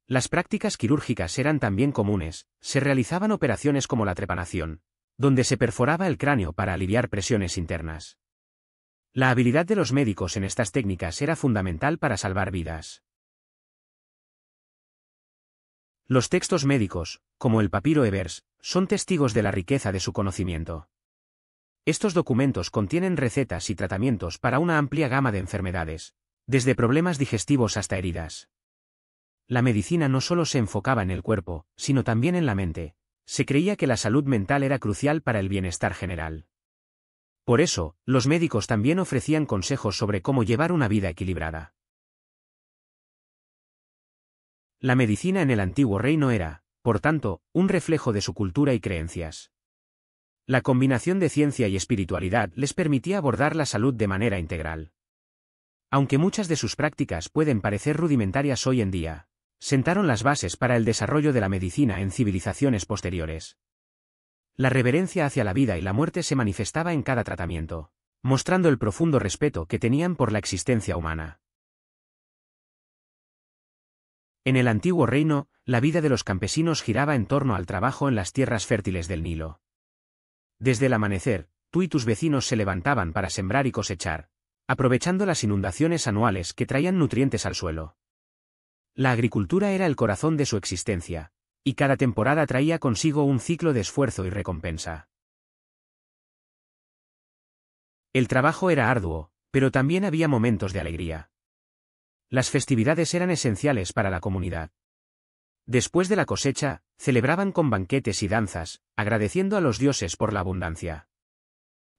Las prácticas quirúrgicas eran también comunes, se realizaban operaciones como la trepanación, donde se perforaba el cráneo para aliviar presiones internas. La habilidad de los médicos en estas técnicas era fundamental para salvar vidas. Los textos médicos, como el papiro Ebers, son testigos de la riqueza de su conocimiento. Estos documentos contienen recetas y tratamientos para una amplia gama de enfermedades, desde problemas digestivos hasta heridas. La medicina no solo se enfocaba en el cuerpo, sino también en la mente. Se creía que la salud mental era crucial para el bienestar general. Por eso, los médicos también ofrecían consejos sobre cómo llevar una vida equilibrada. La medicina en el antiguo reino era, por tanto, un reflejo de su cultura y creencias. La combinación de ciencia y espiritualidad les permitía abordar la salud de manera integral. Aunque muchas de sus prácticas pueden parecer rudimentarias hoy en día, sentaron las bases para el desarrollo de la medicina en civilizaciones posteriores. La reverencia hacia la vida y la muerte se manifestaba en cada tratamiento, mostrando el profundo respeto que tenían por la existencia humana. En el antiguo reino, la vida de los campesinos giraba en torno al trabajo en las tierras fértiles del Nilo. Desde el amanecer, tú y tus vecinos se levantaban para sembrar y cosechar, aprovechando las inundaciones anuales que traían nutrientes al suelo. La agricultura era el corazón de su existencia, y cada temporada traía consigo un ciclo de esfuerzo y recompensa. El trabajo era arduo, pero también había momentos de alegría. Las festividades eran esenciales para la comunidad. Después de la cosecha, celebraban con banquetes y danzas, agradeciendo a los dioses por la abundancia.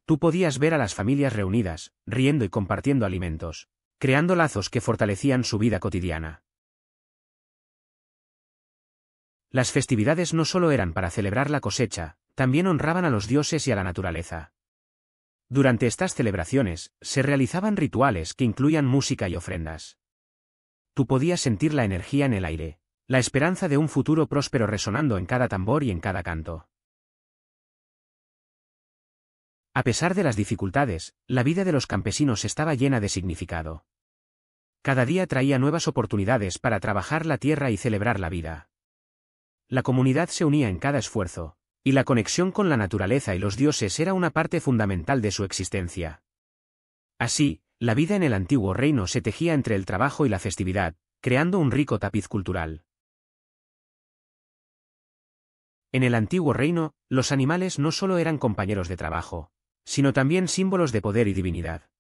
Tú podías ver a las familias reunidas, riendo y compartiendo alimentos, creando lazos que fortalecían su vida cotidiana. Las festividades no solo eran para celebrar la cosecha, también honraban a los dioses y a la naturaleza. Durante estas celebraciones, se realizaban rituales que incluían música y ofrendas. Tú podías sentir la energía en el aire, la esperanza de un futuro próspero resonando en cada tambor y en cada canto. A pesar de las dificultades, la vida de los campesinos estaba llena de significado. Cada día traía nuevas oportunidades para trabajar la tierra y celebrar la vida. La comunidad se unía en cada esfuerzo, y la conexión con la naturaleza y los dioses era una parte fundamental de su existencia. Así, la vida en el antiguo reino se tejía entre el trabajo y la festividad, creando un rico tapiz cultural. En el antiguo reino, los animales no solo eran compañeros de trabajo, sino también símbolos de poder y divinidad.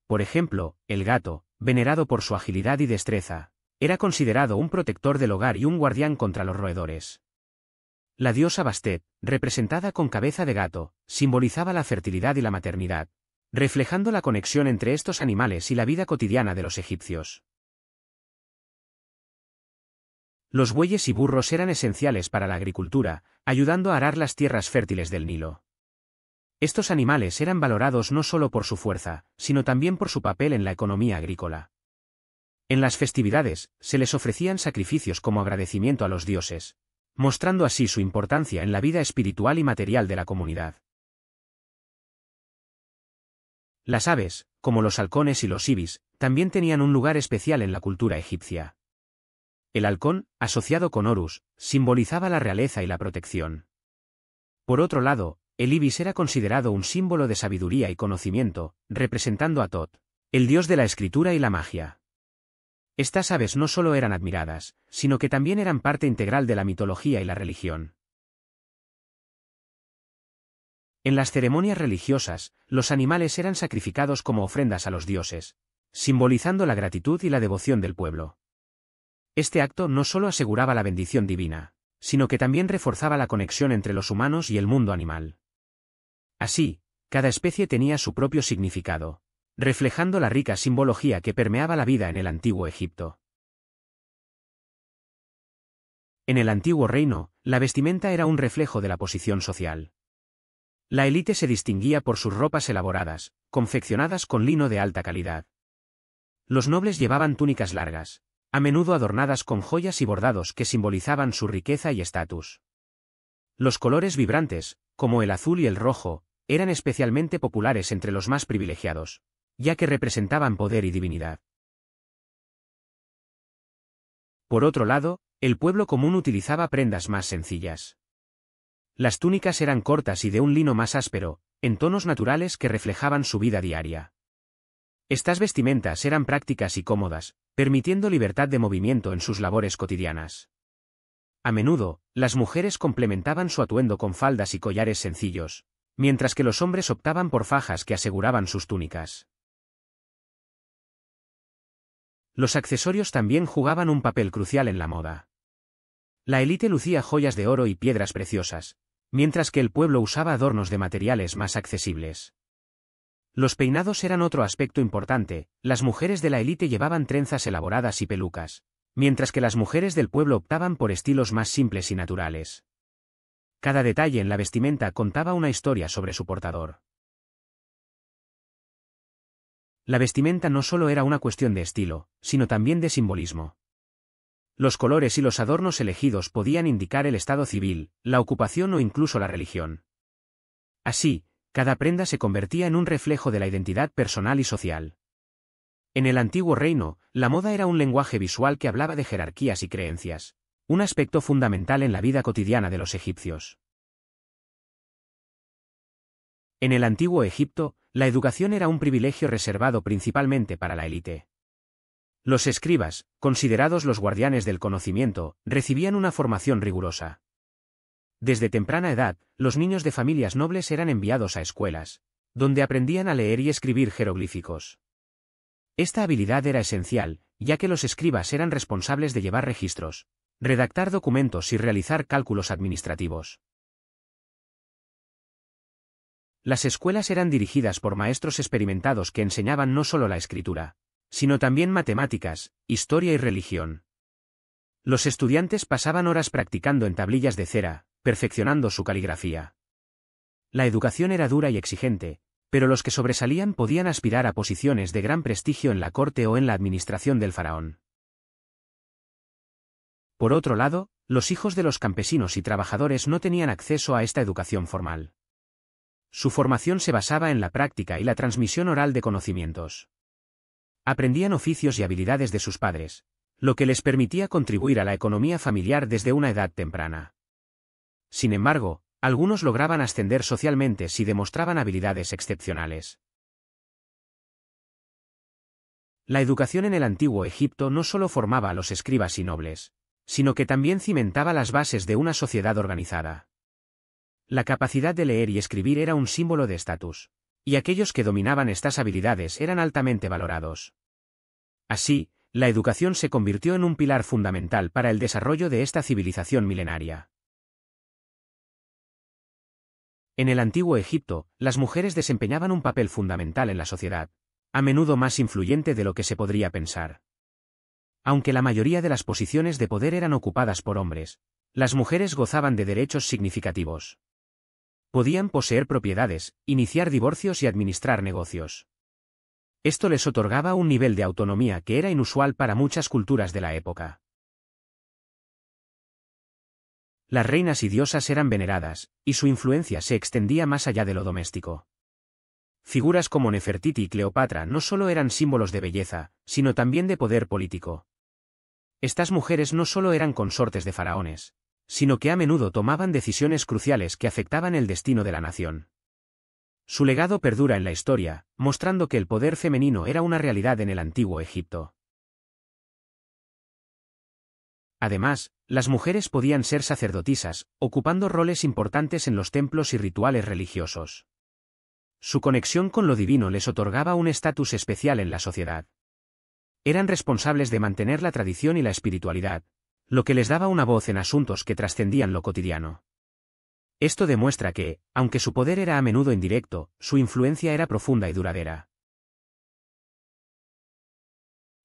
Por ejemplo, el gato, venerado por su agilidad y destreza, era considerado un protector del hogar y un guardián contra los roedores. La diosa Bastet, representada con cabeza de gato, simbolizaba la fertilidad y la maternidad, reflejando la conexión entre estos animales y la vida cotidiana de los egipcios. Los bueyes y burros eran esenciales para la agricultura, ayudando a arar las tierras fértiles del Nilo. Estos animales eran valorados no solo por su fuerza, sino también por su papel en la economía agrícola. En las festividades, se les ofrecían sacrificios como agradecimiento a los dioses, mostrando así su importancia en la vida espiritual y material de la comunidad. Las aves, como los halcones y los ibis, también tenían un lugar especial en la cultura egipcia. El halcón, asociado con Horus, simbolizaba la realeza y la protección. Por otro lado, el ibis era considerado un símbolo de sabiduría y conocimiento, representando a Tot, el dios de la escritura y la magia. Estas aves no solo eran admiradas, sino que también eran parte integral de la mitología y la religión. En las ceremonias religiosas, los animales eran sacrificados como ofrendas a los dioses, simbolizando la gratitud y la devoción del pueblo. Este acto no solo aseguraba la bendición divina, sino que también reforzaba la conexión entre los humanos y el mundo animal. Así, cada especie tenía su propio significado, reflejando la rica simbología que permeaba la vida en el antiguo Egipto. En el antiguo reino, la vestimenta era un reflejo de la posición social. La élite se distinguía por sus ropas elaboradas, confeccionadas con lino de alta calidad. Los nobles llevaban túnicas largas, a menudo adornadas con joyas y bordados que simbolizaban su riqueza y estatus. Los colores vibrantes, como el azul y el rojo, eran especialmente populares entre los más privilegiados, ya que representaban poder y divinidad. Por otro lado, el pueblo común utilizaba prendas más sencillas. Las túnicas eran cortas y de un lino más áspero, en tonos naturales que reflejaban su vida diaria. Estas vestimentas eran prácticas y cómodas, permitiendo libertad de movimiento en sus labores cotidianas. A menudo, las mujeres complementaban su atuendo con faldas y collares sencillos, mientras que los hombres optaban por fajas que aseguraban sus túnicas. Los accesorios también jugaban un papel crucial en la moda. La élite lucía joyas de oro y piedras preciosas, mientras que el pueblo usaba adornos de materiales más accesibles. Los peinados eran otro aspecto importante, las mujeres de la élite llevaban trenzas elaboradas y pelucas, mientras que las mujeres del pueblo optaban por estilos más simples y naturales. Cada detalle en la vestimenta contaba una historia sobre su portador. La vestimenta no solo era una cuestión de estilo, sino también de simbolismo. Los colores y los adornos elegidos podían indicar el estado civil, la ocupación o incluso la religión. Así, cada prenda se convertía en un reflejo de la identidad personal y social. En el antiguo reino, la moda era un lenguaje visual que hablaba de jerarquías y creencias, un aspecto fundamental en la vida cotidiana de los egipcios. En el antiguo Egipto, la educación era un privilegio reservado principalmente para la élite. Los escribas, considerados los guardianes del conocimiento, recibían una formación rigurosa. Desde temprana edad, los niños de familias nobles eran enviados a escuelas, donde aprendían a leer y escribir jeroglíficos. Esta habilidad era esencial, ya que los escribas eran responsables de llevar registros, redactar documentos y realizar cálculos administrativos. Las escuelas eran dirigidas por maestros experimentados que enseñaban no solo la escritura, sino también matemáticas, historia y religión. Los estudiantes pasaban horas practicando en tablillas de cera, perfeccionando su caligrafía. La educación era dura y exigente, pero los que sobresalían podían aspirar a posiciones de gran prestigio en la corte o en la administración del faraón. Por otro lado, los hijos de los campesinos y trabajadores no tenían acceso a esta educación formal. Su formación se basaba en la práctica y la transmisión oral de conocimientos. Aprendían oficios y habilidades de sus padres, lo que les permitía contribuir a la economía familiar desde una edad temprana. Sin embargo, algunos lograban ascender socialmente si demostraban habilidades excepcionales. La educación en el antiguo Egipto no solo formaba a los escribas y nobles, sino que también cimentaba las bases de una sociedad organizada. La capacidad de leer y escribir era un símbolo de estatus, y aquellos que dominaban estas habilidades eran altamente valorados. Así, la educación se convirtió en un pilar fundamental para el desarrollo de esta civilización milenaria. En el antiguo Egipto, las mujeres desempeñaban un papel fundamental en la sociedad, a menudo más influyente de lo que se podría pensar. Aunque la mayoría de las posiciones de poder eran ocupadas por hombres, las mujeres gozaban de derechos significativos. Podían poseer propiedades, iniciar divorcios y administrar negocios. Esto les otorgaba un nivel de autonomía que era inusual para muchas culturas de la época. Las reinas y diosas eran veneradas, y su influencia se extendía más allá de lo doméstico. Figuras como Nefertiti y Cleopatra no solo eran símbolos de belleza, sino también de poder político. Estas mujeres no solo eran consortes de faraones, sino que a menudo tomaban decisiones cruciales que afectaban el destino de la nación. Su legado perdura en la historia, mostrando que el poder femenino era una realidad en el antiguo Egipto. Además, las mujeres podían ser sacerdotisas, ocupando roles importantes en los templos y rituales religiosos. Su conexión con lo divino les otorgaba un estatus especial en la sociedad. Eran responsables de mantener la tradición y la espiritualidad, lo que les daba una voz en asuntos que trascendían lo cotidiano. Esto demuestra que, aunque su poder era a menudo indirecto, su influencia era profunda y duradera.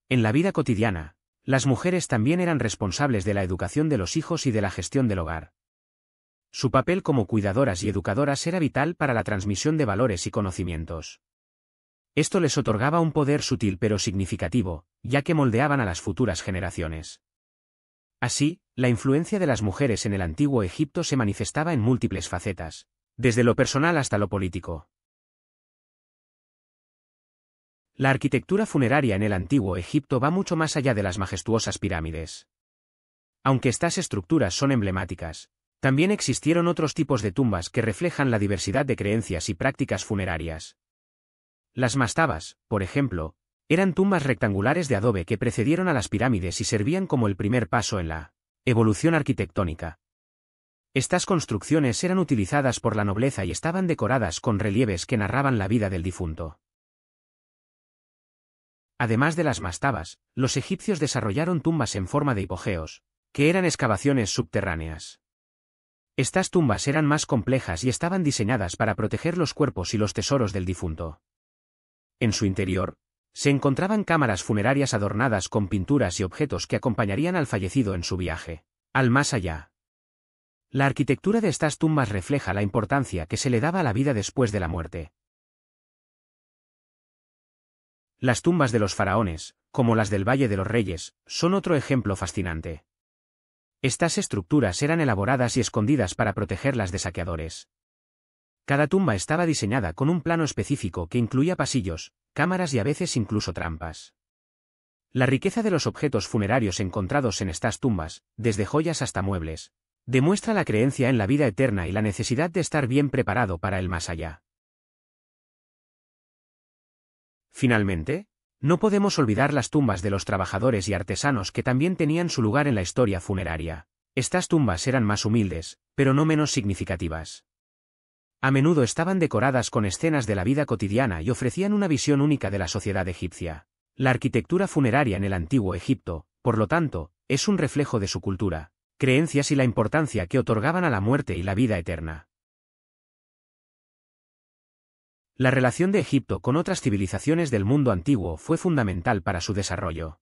En la vida cotidiana, las mujeres también eran responsables de la educación de los hijos y de la gestión del hogar. Su papel como cuidadoras y educadoras era vital para la transmisión de valores y conocimientos. Esto les otorgaba un poder sutil pero significativo, ya que moldeaban a las futuras generaciones. Así, la influencia de las mujeres en el antiguo Egipto se manifestaba en múltiples facetas, desde lo personal hasta lo político. La arquitectura funeraria en el antiguo Egipto va mucho más allá de las majestuosas pirámides. Aunque estas estructuras son emblemáticas, también existieron otros tipos de tumbas que reflejan la diversidad de creencias y prácticas funerarias. Las mastabas, por ejemplo, eran tumbas rectangulares de adobe que precedieron a las pirámides y servían como el primer paso en la evolución arquitectónica. Estas construcciones eran utilizadas por la nobleza y estaban decoradas con relieves que narraban la vida del difunto. Además de las mastabas, los egipcios desarrollaron tumbas en forma de hipogeos, que eran excavaciones subterráneas. Estas tumbas eran más complejas y estaban diseñadas para proteger los cuerpos y los tesoros del difunto. En su interior, se encontraban cámaras funerarias adornadas con pinturas y objetos que acompañarían al fallecido en su viaje al más allá. La arquitectura de estas tumbas refleja la importancia que se le daba a la vida después de la muerte. Las tumbas de los faraones, como las del Valle de los Reyes, son otro ejemplo fascinante. Estas estructuras eran elaboradas y escondidas para protegerlas de saqueadores. Cada tumba estaba diseñada con un plano específico que incluía pasillos, cámaras y a veces incluso trampas. La riqueza de los objetos funerarios encontrados en estas tumbas, desde joyas hasta muebles, demuestra la creencia en la vida eterna y la necesidad de estar bien preparado para el más allá. Finalmente, no podemos olvidar las tumbas de los trabajadores y artesanos que también tenían su lugar en la historia funeraria. Estas tumbas eran más humildes, pero no menos significativas. A menudo estaban decoradas con escenas de la vida cotidiana y ofrecían una visión única de la sociedad egipcia. La arquitectura funeraria en el antiguo Egipto, por lo tanto, es un reflejo de su cultura, creencias y la importancia que otorgaban a la muerte y la vida eterna. La relación de Egipto con otras civilizaciones del mundo antiguo fue fundamental para su desarrollo.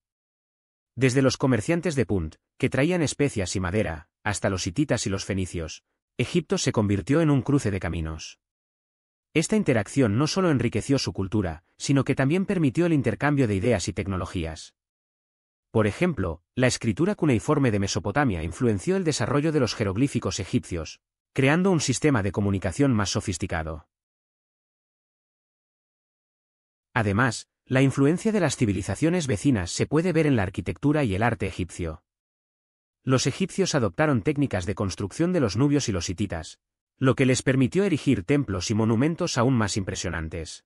Desde los comerciantes de Punt, que traían especias y madera, hasta los hititas y los fenicios, Egipto se convirtió en un cruce de caminos. Esta interacción no solo enriqueció su cultura, sino que también permitió el intercambio de ideas y tecnologías. Por ejemplo, la escritura cuneiforme de Mesopotamia influenció el desarrollo de los jeroglíficos egipcios, creando un sistema de comunicación más sofisticado. Además, la influencia de las civilizaciones vecinas se puede ver en la arquitectura y el arte egipcio. Los egipcios adoptaron técnicas de construcción de los nubios y los hititas, lo que les permitió erigir templos y monumentos aún más impresionantes.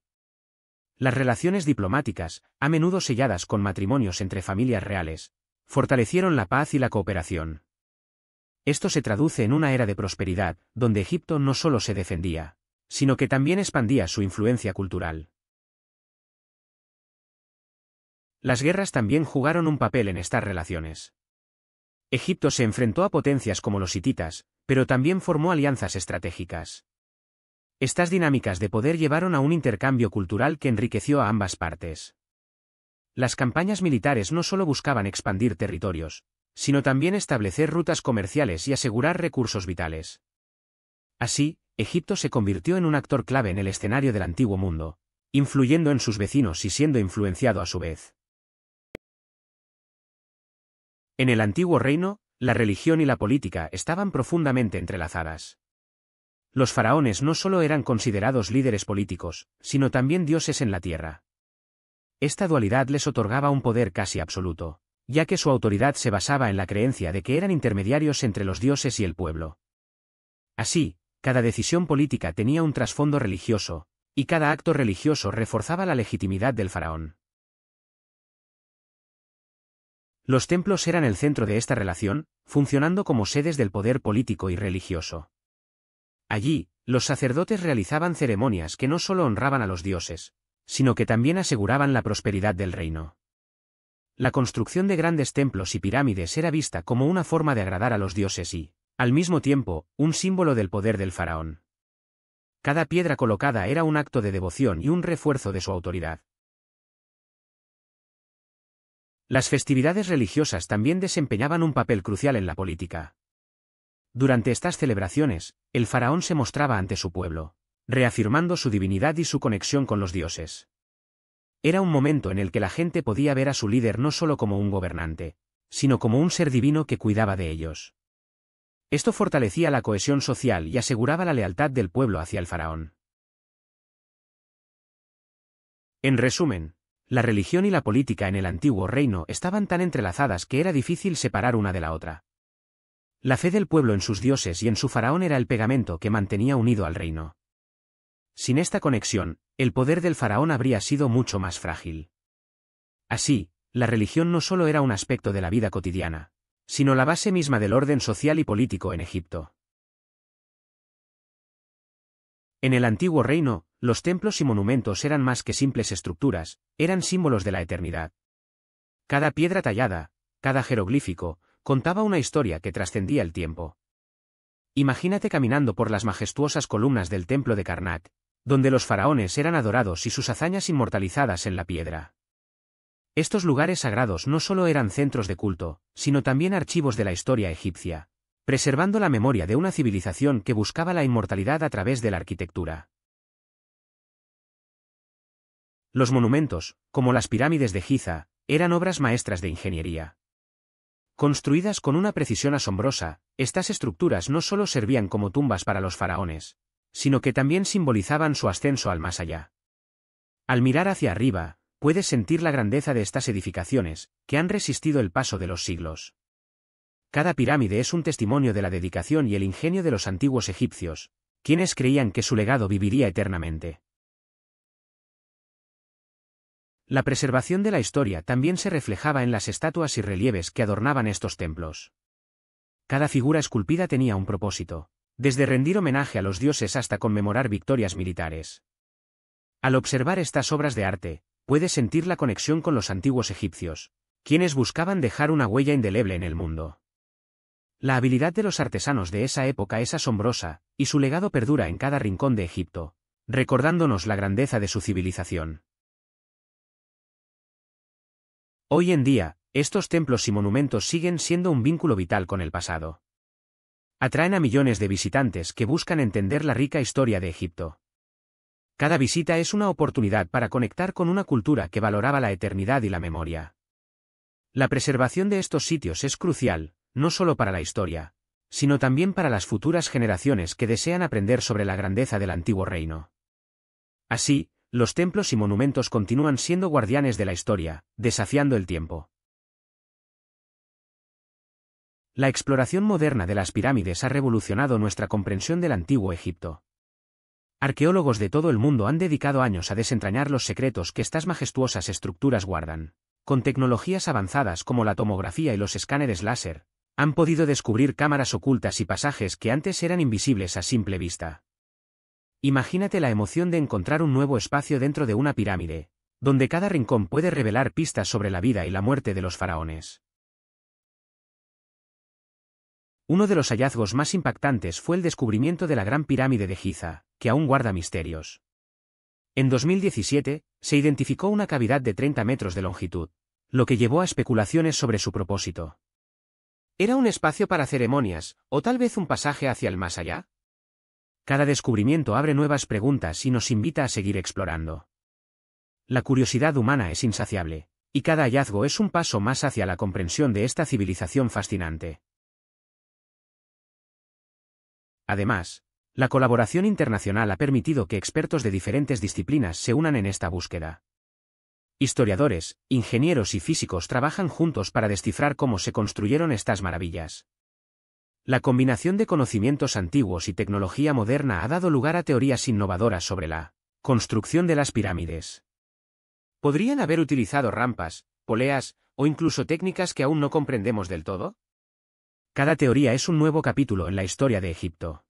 Las relaciones diplomáticas, a menudo selladas con matrimonios entre familias reales, fortalecieron la paz y la cooperación. Esto se traduce en una era de prosperidad, donde Egipto no solo se defendía, sino que también expandía su influencia cultural. Las guerras también jugaron un papel en estas relaciones. Egipto se enfrentó a potencias como los hititas, pero también formó alianzas estratégicas. Estas dinámicas de poder llevaron a un intercambio cultural que enriqueció a ambas partes. Las campañas militares no solo buscaban expandir territorios, sino también establecer rutas comerciales y asegurar recursos vitales. Así, Egipto se convirtió en un actor clave en el escenario del antiguo mundo, influyendo en sus vecinos y siendo influenciado a su vez. En el antiguo reino, la religión y la política estaban profundamente entrelazadas. Los faraones no solo eran considerados líderes políticos, sino también dioses en la tierra. Esta dualidad les otorgaba un poder casi absoluto, ya que su autoridad se basaba en la creencia de que eran intermediarios entre los dioses y el pueblo. Así, cada decisión política tenía un trasfondo religioso, y cada acto religioso reforzaba la legitimidad del faraón. Los templos eran el centro de esta relación, funcionando como sedes del poder político y religioso. Allí, los sacerdotes realizaban ceremonias que no solo honraban a los dioses, sino que también aseguraban la prosperidad del reino. La construcción de grandes templos y pirámides era vista como una forma de agradar a los dioses y, al mismo tiempo, un símbolo del poder del faraón. Cada piedra colocada era un acto de devoción y un refuerzo de su autoridad. Las festividades religiosas también desempeñaban un papel crucial en la política. Durante estas celebraciones, el faraón se mostraba ante su pueblo, reafirmando su divinidad y su conexión con los dioses. Era un momento en el que la gente podía ver a su líder no solo como un gobernante, sino como un ser divino que cuidaba de ellos. Esto fortalecía la cohesión social y aseguraba la lealtad del pueblo hacia el faraón. En resumen, la religión y la política en el antiguo reino estaban tan entrelazadas que era difícil separar una de la otra. La fe del pueblo en sus dioses y en su faraón era el pegamento que mantenía unido al reino. Sin esta conexión, el poder del faraón habría sido mucho más frágil. Así, la religión no solo era un aspecto de la vida cotidiana, sino la base misma del orden social y político en Egipto. En el antiguo reino, los templos y monumentos eran más que simples estructuras, eran símbolos de la eternidad. Cada piedra tallada, cada jeroglífico, contaba una historia que trascendía el tiempo. Imagínate caminando por las majestuosas columnas del templo de Karnak, donde los faraones eran adorados y sus hazañas inmortalizadas en la piedra. Estos lugares sagrados no solo eran centros de culto, sino también archivos de la historia egipcia, preservando la memoria de una civilización que buscaba la inmortalidad a través de la arquitectura. Los monumentos, como las pirámides de Giza, eran obras maestras de ingeniería. Construidas con una precisión asombrosa, estas estructuras no solo servían como tumbas para los faraones, sino que también simbolizaban su ascenso al más allá. Al mirar hacia arriba, puedes sentir la grandeza de estas edificaciones, que han resistido el paso de los siglos. Cada pirámide es un testimonio de la dedicación y el ingenio de los antiguos egipcios, quienes creían que su legado viviría eternamente. La preservación de la historia también se reflejaba en las estatuas y relieves que adornaban estos templos. Cada figura esculpida tenía un propósito, desde rendir homenaje a los dioses hasta conmemorar victorias militares. Al observar estas obras de arte, puedes sentir la conexión con los antiguos egipcios, quienes buscaban dejar una huella indeleble en el mundo. La habilidad de los artesanos de esa época es asombrosa, y su legado perdura en cada rincón de Egipto, recordándonos la grandeza de su civilización. Hoy en día, estos templos y monumentos siguen siendo un vínculo vital con el pasado. Atraen a millones de visitantes que buscan entender la rica historia de Egipto. Cada visita es una oportunidad para conectar con una cultura que valoraba la eternidad y la memoria. La preservación de estos sitios es crucial, no solo para la historia, sino también para las futuras generaciones que desean aprender sobre la grandeza del antiguo reino. Así, los templos y monumentos continúan siendo guardianes de la historia, desafiando el tiempo. La exploración moderna de las pirámides ha revolucionado nuestra comprensión del antiguo Egipto. Arqueólogos de todo el mundo han dedicado años a desentrañar los secretos que estas majestuosas estructuras guardan. Con tecnologías avanzadas como la tomografía y los escáneres láser, han podido descubrir cámaras ocultas y pasajes que antes eran invisibles a simple vista. Imagínate la emoción de encontrar un nuevo espacio dentro de una pirámide, donde cada rincón puede revelar pistas sobre la vida y la muerte de los faraones. Uno de los hallazgos más impactantes fue el descubrimiento de la Gran Pirámide de Giza, que aún guarda misterios. En 2017, se identificó una cavidad de 30 metros de longitud, lo que llevó a especulaciones sobre su propósito. ¿Era un espacio para ceremonias, o tal vez un pasaje hacia el más allá? Cada descubrimiento abre nuevas preguntas y nos invita a seguir explorando. La curiosidad humana es insaciable, y cada hallazgo es un paso más hacia la comprensión de esta civilización fascinante. Además, la colaboración internacional ha permitido que expertos de diferentes disciplinas se unan en esta búsqueda. Historiadores, ingenieros y físicos trabajan juntos para descifrar cómo se construyeron estas maravillas. La combinación de conocimientos antiguos y tecnología moderna ha dado lugar a teorías innovadoras sobre la construcción de las pirámides. ¿Podrían haber utilizado rampas, poleas, o incluso técnicas que aún no comprendemos del todo? Cada teoría es un nuevo capítulo en la historia de Egipto.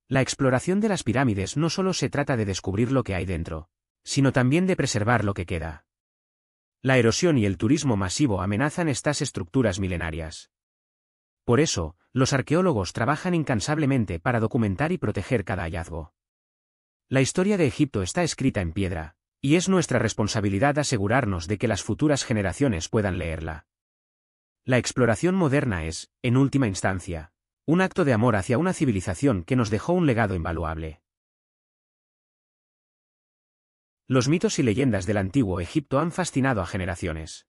La exploración de las pirámides no solo se trata de descubrir lo que hay dentro, sino también de preservar lo que queda. La erosión y el turismo masivo amenazan estas estructuras milenarias. Por eso, los arqueólogos trabajan incansablemente para documentar y proteger cada hallazgo. La historia de Egipto está escrita en piedra, y es nuestra responsabilidad asegurarnos de que las futuras generaciones puedan leerla. La exploración moderna es, en última instancia, un acto de amor hacia una civilización que nos dejó un legado invaluable. Los mitos y leyendas del antiguo Egipto han fascinado a generaciones.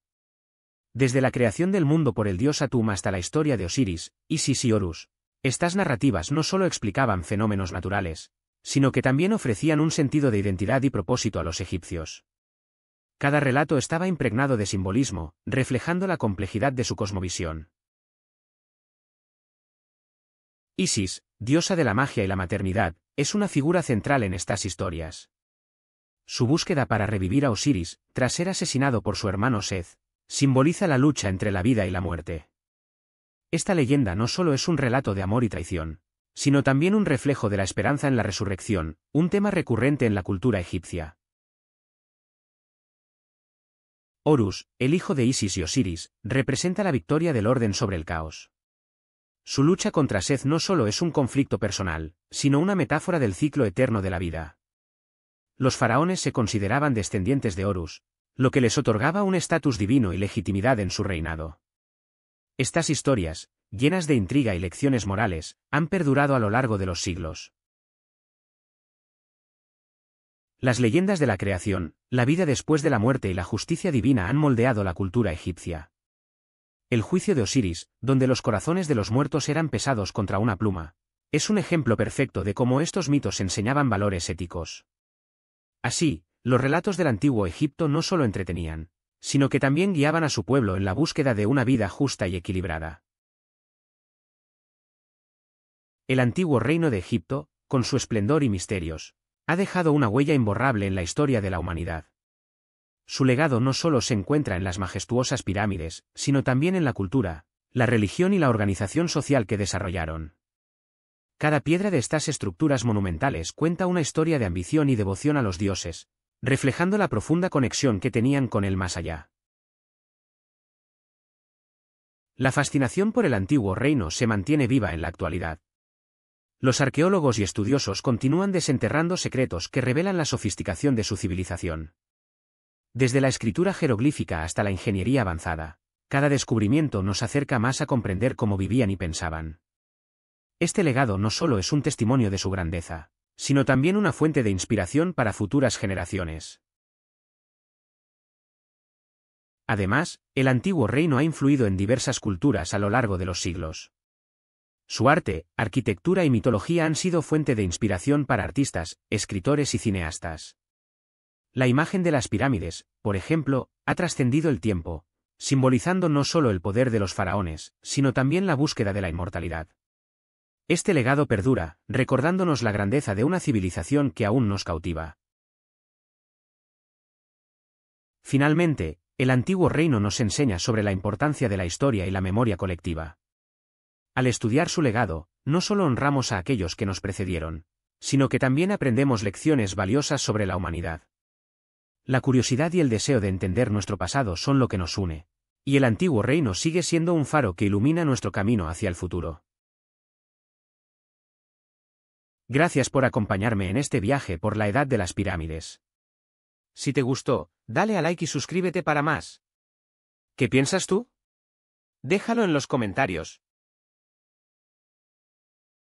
Desde la creación del mundo por el dios Atum hasta la historia de Osiris, Isis y Horus, estas narrativas no solo explicaban fenómenos naturales, sino que también ofrecían un sentido de identidad y propósito a los egipcios. Cada relato estaba impregnado de simbolismo, reflejando la complejidad de su cosmovisión. Isis, diosa de la magia y la maternidad, es una figura central en estas historias. Su búsqueda para revivir a Osiris, tras ser asesinado por su hermano Seth, simboliza la lucha entre la vida y la muerte. Esta leyenda no solo es un relato de amor y traición, sino también un reflejo de la esperanza en la resurrección, un tema recurrente en la cultura egipcia. Horus, el hijo de Isis y Osiris, representa la victoria del orden sobre el caos. Su lucha contra Seth no solo es un conflicto personal, sino una metáfora del ciclo eterno de la vida. Los faraones se consideraban descendientes de Horus, lo que les otorgaba un estatus divino y legitimidad en su reinado. Estas historias, llenas de intriga y lecciones morales, han perdurado a lo largo de los siglos. Las leyendas de la creación, la vida después de la muerte y la justicia divina han moldeado la cultura egipcia. El juicio de Osiris, donde los corazones de los muertos eran pesados contra una pluma, es un ejemplo perfecto de cómo estos mitos enseñaban valores éticos. Así, los relatos del antiguo Egipto no solo entretenían, sino que también guiaban a su pueblo en la búsqueda de una vida justa y equilibrada. El antiguo reino de Egipto, con su esplendor y misterios, ha dejado una huella imborrable en la historia de la humanidad. Su legado no solo se encuentra en las majestuosas pirámides, sino también en la cultura, la religión y la organización social que desarrollaron. Cada piedra de estas estructuras monumentales cuenta una historia de ambición y devoción a los dioses, reflejando la profunda conexión que tenían con el más allá. La fascinación por el antiguo reino se mantiene viva en la actualidad. Los arqueólogos y estudiosos continúan desenterrando secretos que revelan la sofisticación de su civilización. Desde la escritura jeroglífica hasta la ingeniería avanzada, cada descubrimiento nos acerca más a comprender cómo vivían y pensaban. Este legado no solo es un testimonio de su grandeza, sino también una fuente de inspiración para futuras generaciones. Además, el antiguo reino ha influido en diversas culturas a lo largo de los siglos. Su arte, arquitectura y mitología han sido fuente de inspiración para artistas, escritores y cineastas. La imagen de las pirámides, por ejemplo, ha trascendido el tiempo, simbolizando no solo el poder de los faraones, sino también la búsqueda de la inmortalidad. Este legado perdura, recordándonos la grandeza de una civilización que aún nos cautiva. Finalmente, el antiguo reino nos enseña sobre la importancia de la historia y la memoria colectiva. Al estudiar su legado, no solo honramos a aquellos que nos precedieron, sino que también aprendemos lecciones valiosas sobre la humanidad. La curiosidad y el deseo de entender nuestro pasado son lo que nos une, y el antiguo reino sigue siendo un faro que ilumina nuestro camino hacia el futuro. Gracias por acompañarme en este viaje por la edad de las pirámides. Si te gustó, dale a like y suscríbete para más. ¿Qué piensas tú? Déjalo en los comentarios.